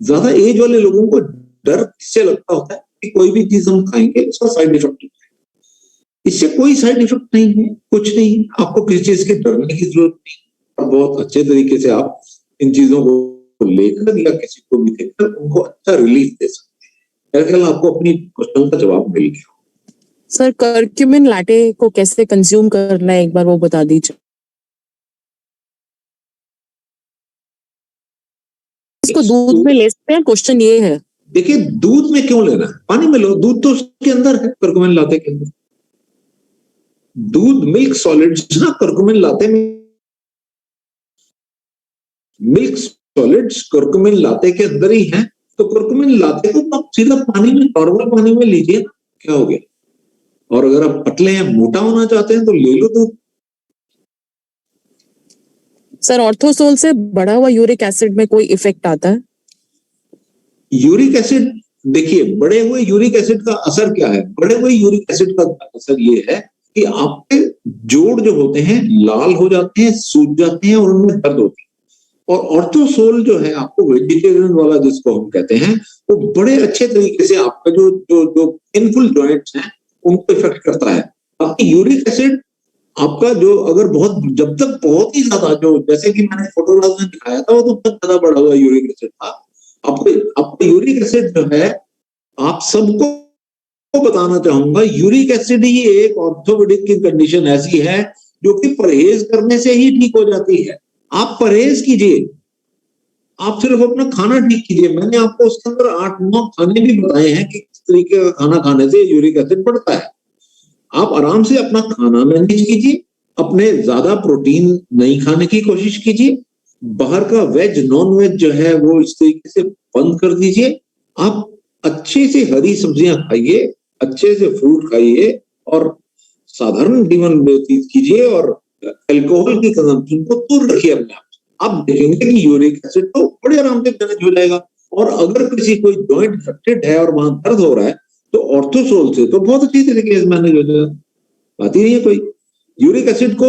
ज्यादा एज वाले लोगों को डर किससे लगता होता है कि कोई भी चीज हम खाएंगे उसका साइड इफेक्ट होता है। इससे कोई साइड इफेक्ट नहीं है, कुछ नहीं, आपको किसी चीज की डरने की जरूरत नहीं। और बहुत अच्छे तरीके से आप इन चीजों को लेकर या किसी को भी देखकर उनको अच्छा रिलीफ दे सकते हैं। मेरे ख्याल आपको अपनी क्वेश्चन का जवाब मिल गया। सर कर्क्यूमिन लैटे को कैसे कंज्यूम करना है एक बार वो बता दीजिए। इसको दूध में ले सकते हैं, क्वेश्चन ये है। देखिए दूध में क्यों लेना है, पानी में लो, दूध तो उसके अंदर है, कर्क्यूमिन लाते के अंदर। दूध मिल्क सॉलिड्स ना कर्क्यूमिन लाते में, मिल्क सॉलिड्स कर्क्यूमिन लाते के अंदर ही है। तो कर्क्यूमिन लाते को आप सीधा पानी में, नॉर्मल पानी में लीजिए, क्या हो गया। और अगर आप पतले हैं, मोटा होना चाहते हैं तो ले लो दूध। सर ऑर्थोसोल से बढ़ा हुआ यूरिक एसिड में कोई इफेक्ट आता है? यूरिक एसिड, देखिए बढ़े हुए यूरिक एसिड का असर क्या है। बढ़े हुए यूरिक एसिड का असर ये है कि आपके जोड़ जो होते हैं लाल हो जाते हैं, सूज जाते हैं और उनमें दर्द होती है। और ऑर्थोसोल जो है आपको वेजिटेरियन वाला जिसको हम कहते हैं, वो बड़े अच्छे तरीके से आपका जो जो जो पेनफुल जॉइंट्स हैं उनको इफेक्ट करता है। आपकी यूरिक एसिड आपका जो अगर बहुत, जब तक बहुत ही ज्यादा, जो जैसे कि मैंने फोटोग्राफ में दिखाया था, वो तो बहुत ज्यादा बढ़ा हुआ यूरिक एसिड था। आपका यूरिक एसिड जो है, आप सबको बताना चाहूंगा, यूरिक एसिड ही एक ऑर्थोपेडिक की कंडीशन ऐसी है जो कि परहेज करने से ही ठीक हो जाती है। आप परहेज कीजिए, आप सिर्फ अपना खाना ठीक कीजिए। मैंने आपको उसके अंदर 8-9 खाने भी बताए हैं कि किस तरीके का खाना खाने से यूरिक एसिड बढ़ता है। आप आराम से अपना खाना मैनेज कीजिए, अपने ज्यादा प्रोटीन नहीं खाने की कोशिश कीजिए, बाहर का वेज नॉन वेज जो है वो इस तरीके से बंद कर दीजिए। आप अच्छे से हरी सब्जियां खाइए, अच्छे से फ्रूट खाइए और साधारण जीवन व्यतीत कीजिए और अल्कोहल की कंजम्पशन को दूर रखिए अपने आप। आप देखेंगे कि यूरिक एसिड तो बड़े आराम से मैनेज हो जाएगा। और अगर किसी कोई जॉइंट अफेक्टेड है और वहां दर्द हो रहा है तो ऑर्थोसोल से तो बहुत अच्छी तरीके से मैनेज हो जाएगा, बात ही नहीं है कोई। यूरिक एसिड को,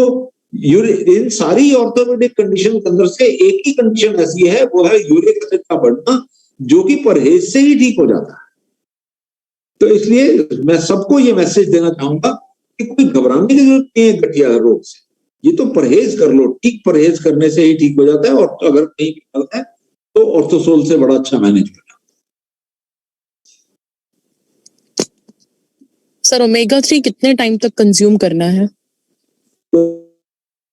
इन सारी ऑर्थोपेडिक कंडीशन के अंदर से एक ही कंडीशन ऐसी है, वो है यूरिक एसिड का बढ़ना, जो कि परहेज से ही ठीक हो जाता है। तो इसलिए मैं सबको ये मैसेज देना चाहूंगा कि कोई घबराने की जरूरत नहीं है गठिया रोग से। ये तो परहेज कर लो, ठीक परहेज करने से ही ठीक हो जाता है। और अगर कहीं भी गलत है तो ऑर्थोसोल से बड़ा अच्छा मैनेज हो जाता है। सर ओमेगा 3 कितने टाइम तक कंज्यूम करना है? तो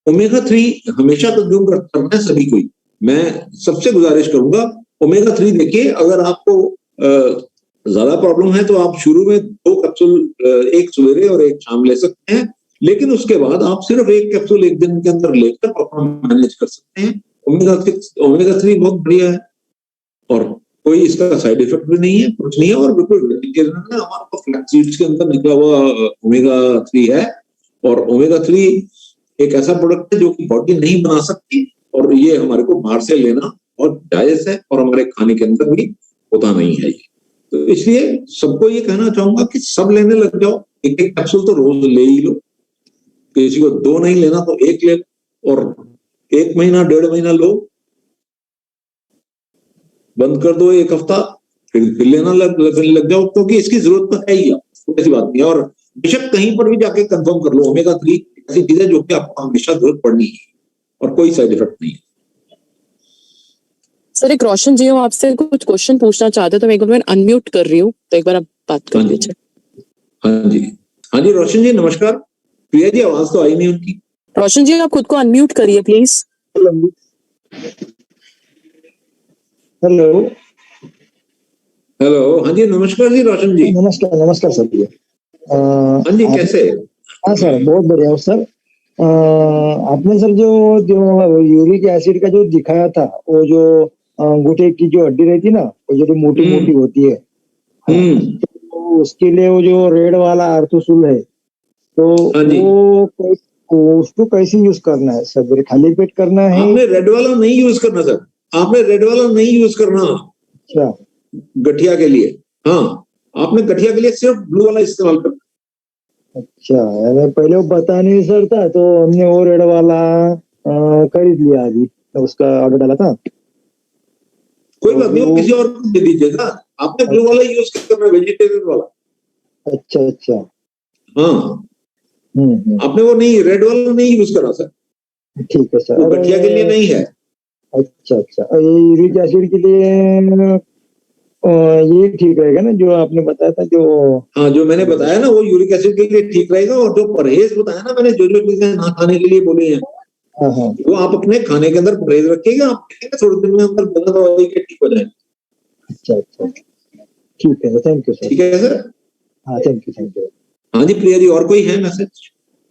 ओमेगा 3 हमेशा कंज्यूम करना है सभी को। मैं सबसे गुजारिश करूंगा, ओमेगा 3 देखिए, अगर आपको ज्यादा प्रॉब्लम है तो आप शुरू में 2 कैप्सूल, एक सवेरे और एक शाम ले सकते हैं। लेकिन उसके बाद आप सिर्फ 1 कैप्सूल एक दिन के अंदर लेकर अपना मैनेज कर सकते हैं। ओमेगा 3 बहुत बढ़िया है और कोई इसका साइड इफेक्ट भी नहीं है, कुछ नहीं है, और बिल्कुल वेजिटेरियन है। हमारे पास फ्लैक्स सीड्स के अंदर निकला हुआ ओमेगा 3 है। और ओमेगा 3 एक ऐसा प्रोडक्ट है जो कि बॉडी नहीं बना सकती, और ये हमारे को बाहर से लेना और जायज है, और हमारे खाने के अंदर भी होता नहीं है ये। तो इसलिए सबको ये कहना चाहूंगा कि सब लेने लग जाओ, एक कैप्सूल तो रोज ले ही लो। किसी को 2 नहीं लेना तो 1 ले, और 1 महीना 1.5 महीना लो, बंद कर दो 1 हफ्ता, फिर लेना लग जाओ, क्योंकि इसकी जरूरत तो है ही, ऐसी बात नहीं है। और बेशक कहीं पर भी जाके कंफर्म कर लो, ओमेगा 3 ऐसी चीज है जो कि आपको हमेशा जरूरत पड़नी है और कोई साइड इफेक्ट नहीं है। सर एक रोशन जी हो, आपसे कुछ क्वेश्चन पूछना चाहते हो, तो मैं एक बार अनम्यूट कर रही हूँ, तो एक बार आप बात कर लीजिए। हाँ जी रोशन जी नमस्कार। प्रिया जी आवाज तो आई नहीं उनकी। रोशन जी आप खुद को अनम्यूट करिए प्लीज। हेलो हेलो, हाँ जी नमस्कार जी रोशन जी। नमस्कार सर जी। हाँ जी कैसे? हाँ सर बहुत बढ़िया हूँ सर। आपने सर जो यूरिक एसिड का जो दिखाया था, वो जो अंगूठे की जो हड्डी रहती ना, वो जो मोटी मोटी होती है, तो उसके लिए वो जो रेड वाला आर्थोसूल है, तो वो उसको कैसे यूज करना है सर? खाली पेट करना है? आपने रेड वाला नहीं यूज करना सर, आपने रेड वाला नहीं यूज करना। अच्छा, गठिया के लिए? हाँ, आपने गठिया के लिए सिर्फ ब्लू वाला इस्तेमाल करना। अच्छा, पहले वो पता नहीं सर था, तो हमने वो रेड वाला खरीद लिया, अभी उसका ऑर्डर डाला था। कोई बात नहीं, वो किसी और को दे दीजिएगा, आपने ब्लू वाला यूज करना है, वेजिटेरियन वाला। अच्छा अच्छा। हाँ, हम्म। आपने वो नहीं, रेड वाला नहीं यूज करा सर, ठीक है सर। वो गठिया के लिए नहीं है। अच्छा अच्छा, ये यूरिक एसिड के लिए ये ठीक रहेगा ना जो आपने बताया था जो? हाँ, जो मैंने बताया ना वो यूरिक एसिड के लिए ठीक रहेगा, और जो परहेज बताया ना मैंने, जो चीजें ना खाने के लिए बोली हैं, हाँ हाँ। वो आप अपने खाने के अंदर परहेज रखिएगा, आप देखेंगे थोड़े दिन में अंदर बिना दवाई के ठीक हो जाएंगे। अच्छा अच्छा, ठीक है सर, थैंक यू सर। ठीक है सर। हाँ, थैंक यू। हाँ जी प्रिया जी, और कोई है मैसेज?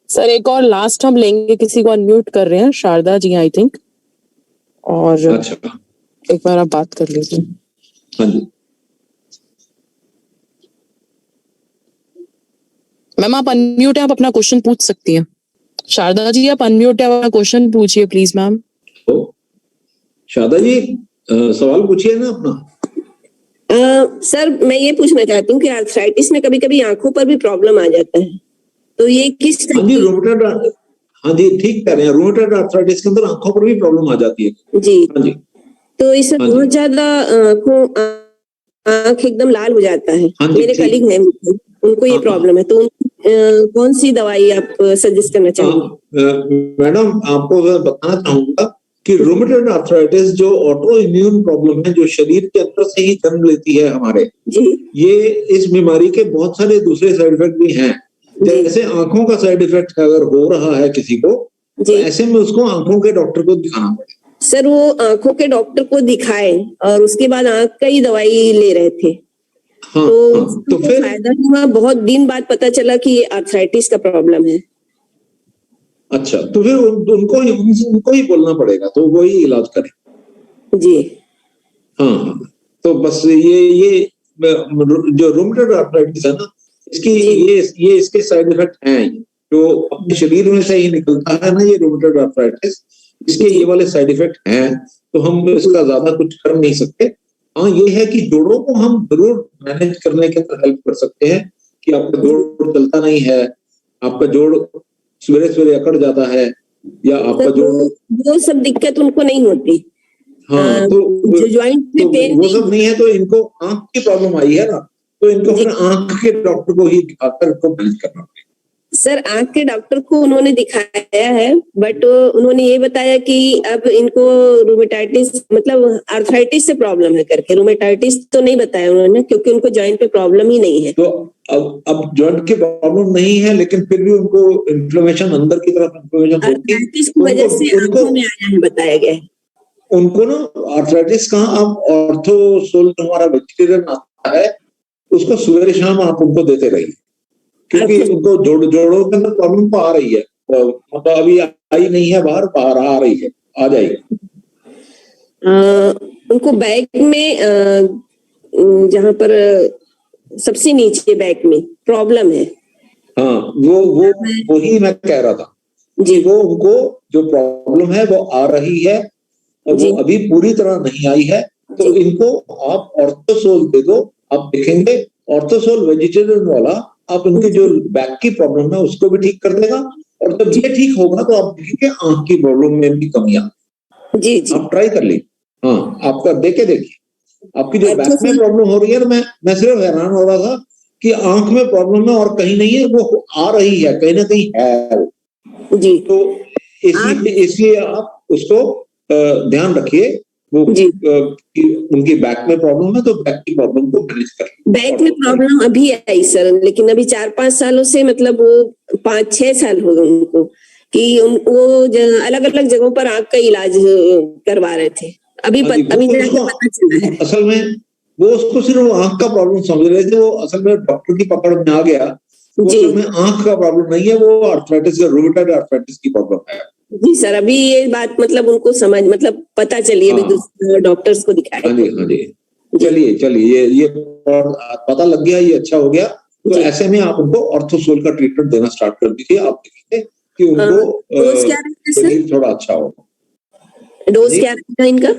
सर एक और लास्ट हम लेंगे, किसी को अनम्यूट कर रहे हैं, शारदा जी आई थिंक, और अच्छा, एक बार आप बात कर लीजिए। हाँ जी मैम आप अनम्यूट है, आप अपना क्वेश्चन पूछ सकती हैं। शारदा जी आप अनम्यूट है, अपना क्वेश्चन पूछिए प्लीज मैम। तो शारदा जी सवाल पूछिए ना अपना। सर मैं ये पूछना चाहती हूँ कि आर्थराइटिस में कभी कभी आंखों पर भी प्रॉब्लम आ जाता है, तो ये किस हाँ जी, रूमेटॉइड, हाँ जी ठीक कह रहे हैं, रूमेटॉइड आर्थराइटिस के अंदर आंखों पर भी प्रॉब्लम आ जाती है जी। हाँ जी, तो इसमें हाँ जी, बहुत ज्यादा आंख एकदम लाल हो जाता है। हाँ जी मेरे ठीक, कलीग हैं, उनको ये हाँ प्रॉब्लम है, तो कौन सी दवाई आप सजेस्ट करना चाहेंगे? मैडम आपको मैं बताना चाहूंगा कि रूमेटॉइड आर्थराइटिस जो ऑटो इम्यून प्रॉब्लम है, जो शरीर के अंदर से ही जन्म लेती है हमारे, जी ये इस बीमारी के बहुत सारे दूसरे साइड इफेक्ट भी हैं। जी जैसे आंखों का साइड इफेक्ट अगर हो रहा है किसी को, तो जी। ऐसे में उसको आंखों के डॉक्टर को दिखाना पड़ेगा। सर वो आंखों के डॉक्टर को दिखाए और उसके बाद आंख का ही दवाई ले रहे थे, हाँ, तो हाँ, तो उसको फिर फायदा नहीं हुआ, बहुत दिन बाद पता चला कि ये आर्थराइटिस का प्रॉब्लम है। अच्छा, तो फिर उनको ही बोलना पड़ेगा, तो वो ही इलाज करें। जी हाँ हाँ, तो बस ये जो रूमेटॉइड आर्थराइटिस है ना, इसकी ये इसके साइड इफेक्ट हैं, जो अपने शरीर में से ही निकलता है ना ये रूमेटॉइड आर्थराइटिस, इसके ये वाले साइड इफेक्ट हैं, तो हम इसका ज्यादा कुछ कर नहीं सकते। हाँ, ये है कि जोड़ों को हम जरूर मैनेज करने के अंदर हेल्प कर सकते हैं, कि आपका जोड़ चलता नहीं है, आपका जोड़ सवेरे सवेरे अकड़ जाता है, या आपका जोड़, वो सब दिक्कत उनको नहीं होती। हाँ, तो जो जॉइंट में पेन वो सब नहीं है, तो इनको आंख की प्रॉब्लम आई है ना, तो इनको फिर आंख के डॉक्टर को ही दिखाकर इनको मैनेज करना पड़ेगा। सर आंख के डॉक्टर को उन्होंने दिखाया है, बट उन्होंने ये बताया कि अब इनको रूमेटाइटिस मतलब आर्थराइटिस से प्रॉब्लम है करके, रूमेटाइटिस तो नहीं बताया उन्होंने, क्योंकि उनको जॉइंट पे प्रॉब्लम ही नहीं है। तो अब जॉइंट की प्रॉब्लम नहीं है, लेकिन फिर भी उनको इन्फ्लेमेशन, अंदर की तरफ इन्फ्लेमेशन होगी, आर्थराइटिस की वजह से आंखों में आया है बताया गया है। उनको ना आर्थराइटिस का आप ऑर्थोसोल जो हमारा वेजिटेरियन आता है, उसको सवेरे शाम आप उनको देते रहिए, क्योंकि उनको जोड़ों के अंदर प्रॉब्लम तो आ रही है, मतलब अभी आई नहीं है, बाहर आ रही है, आ जाएगी। उनको बैक में जहां पर सबसे नीचे बैक में प्रॉब्लम है। हाँ, वो ही मैं कह रहा था जी, वो उनको जो प्रॉब्लम है वो आ रही है, और वो अभी पूरी तरह नहीं आई है, तो इनको आप ऑर्थोसोल दे दो, आप देखेंगे ऑर्थोसोल वेजिटेरियन वाला आप उनकी जो बैक की प्रॉब्लम है उसको भी ठीक कर देगा, और जब ये ठीक होगा तो आप देखेंगे आंख की प्रॉब्लम में भी कमी आ जी जी। आप ट्राई कर लीजिए। हाँ, आपका देखे देखिए, आपकी जो बैक में प्रॉब्लम हो रही है, मैं सिर्फ हैरान हो रहा था कि आंख में प्रॉब्लम है और कहीं नहीं है, वो आ रही है, कहीं ना कहीं है जी, तो इसलिए आप उसको ध्यान रखिए, वो उनकी बैक में प्रॉब्लम है, तो बैक की प्रॉब्लम को मैनेज कर। बैक में प्रॉब्लम अभी आई सर, लेकिन अभी 4-5 सालों से, मतलब वो 5-6 साल हो गए उनको कि वो अलग अलग जगहों पर आंख का इलाज करवा रहे थे, अभी जाके पता चला है। असल में वो उसको सिर्फ आंख का प्रॉब्लम समझ रहे थे, वो असल में डॉक्टर की पकड़ में आ गया, वो असल में आंख का प्रॉब्लम नहीं है, वो आर्थराइटिस या रूमेटॉइड आर्थराइटिस की प्रॉब्लम है। जी सर, अभी ये बात मतलब उनको समझ, मतलब पता चली, अभी दूसरे डॉक्टर्स को दिखाया। हाँ जी, चलिए ये पता लग गया, ये अच्छा हो गया, तो ऐसे में आप उनको ऑर्थोसोल का ट्रीटमेंट देना स्टार्ट कर दीजिए, आप देखेंगे कि उनको थोड़ा अच्छा हो। डोज क्या रहेगा इनका?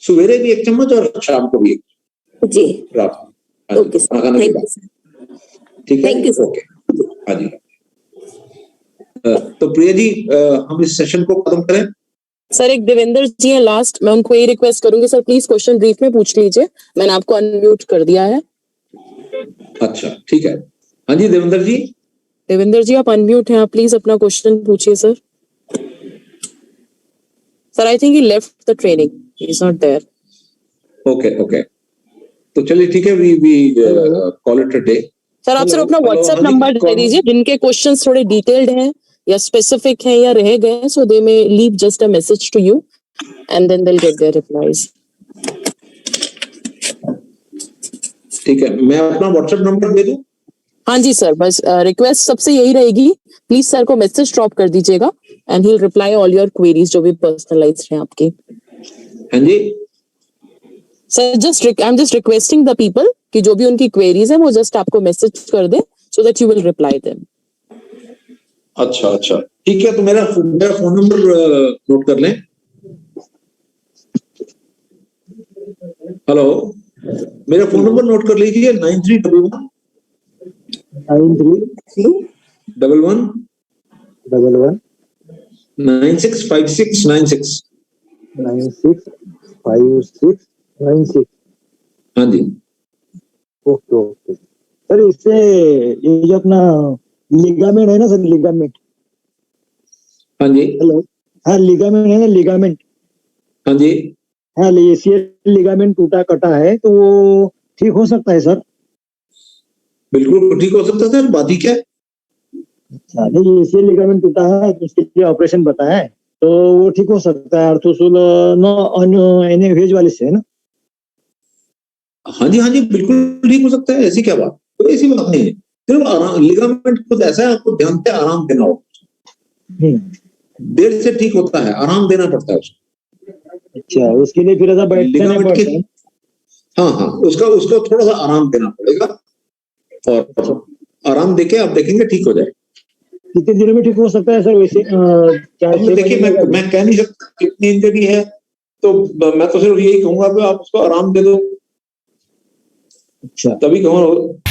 सवेरे भी 1 चम्मच और शाम को भी 1 जी। रात। ओके सर, ठीक है, ओके, हाँ जी। तो प्रिया जी, हम इस सेशन को खत्म करें। सर एक देवेंद्र जी है लास्ट, मैं उनको ये रिक्वेस्ट करूंगी सर प्लीज क्वेश्चन ब्रीफ में पूछ लीजिए, मैंने आपको अनम्यूट कर दिया है। अच्छा ठीक है, हाँ जी देवेंद्र जी। देवेंद्र जी आप अनम्यूट हैं, आप प्लीज अपना क्वेश्चन पूछिए sir. Sir I think he left the training, he is not there. Okay okay, तो चलिए ठीक है, we call it a day. Sir आप सर अपना व्हाट्सएप नंबर दे दीजिए, जिनके क्वेश्चंस थोड़े डिटेल्ड हैं या स्पेसिफिक हैं या रह गए, so they may leave just a message to you and then they will get their replies. ठीक है, मैं अपना व्हाट्सएप नंबर दे दूं? हाँ जी सर, बस रिक्वेस्ट सबसे यही रहेगी, प्लीज सर को मैसेज ड्रॉप कर दीजिएगा and he will reply all your queries जो भी पर्सनलाइज्ड हैं आपकी। हाँ जी sir I am just requesting the people कि जो भी उनकी क्वेरीज है वो जस्ट आपको मैसेज कर दे so that you will reply them. अच्छा अच्छा ठीक है, तो मेरा फोन नंबर नोट कर लें। हेलो, मेरा फोन नंबर नोट कर लीजिए, 9311 965696। 965696। हाँ जी ओके ओके सर, इससे ये जो अपना लिगामेंट है ना सर, लिगामेंट। हाँ जी हेलो, हाँ लिगामेंट है ना, लिगामेंट। हाँ जी, हाँ एसीएल लिगामेंट टूटा कटा है तो वो ठीक हो सकता है सर? बिल्कुल ठीक हो सकता है सर, बात ही क्या है। अच्छा, नहीं एसीएल लिगामेंट टूटा है तो उसके लिए ऑपरेशन बताया है, तो वो ठीक हो सकता है आर्थोसोल एनएफएच वाले से, है ना? हाँ जी बिल्कुल ठीक हो सकता है, ऐसी क्या बात, कोई ऐसी बात नहीं है। सिर्फ आराम, लिगामेंट खुद ऐसा है, आपको ध्यान से आराम देना होगा, देर से ठीक होता है, आराम देना पड़ता है उसको। अच्छा, उसके लिए फिर ऐसा बैठना पड़ता है? हाँ उसको थोड़ा सा आराम देना पड़ेगा, और आराम देके आप देखेंगे ठीक हो जाए। कितने दिनों में ठीक हो सकता है सर वैसे? देखिए मैं कह नहीं सकता कितनी इंजरी है, तो मैं तो सिर्फ यही कहूंगा कि आप उसको आराम दे दो। अच्छा, तभी कहूँगा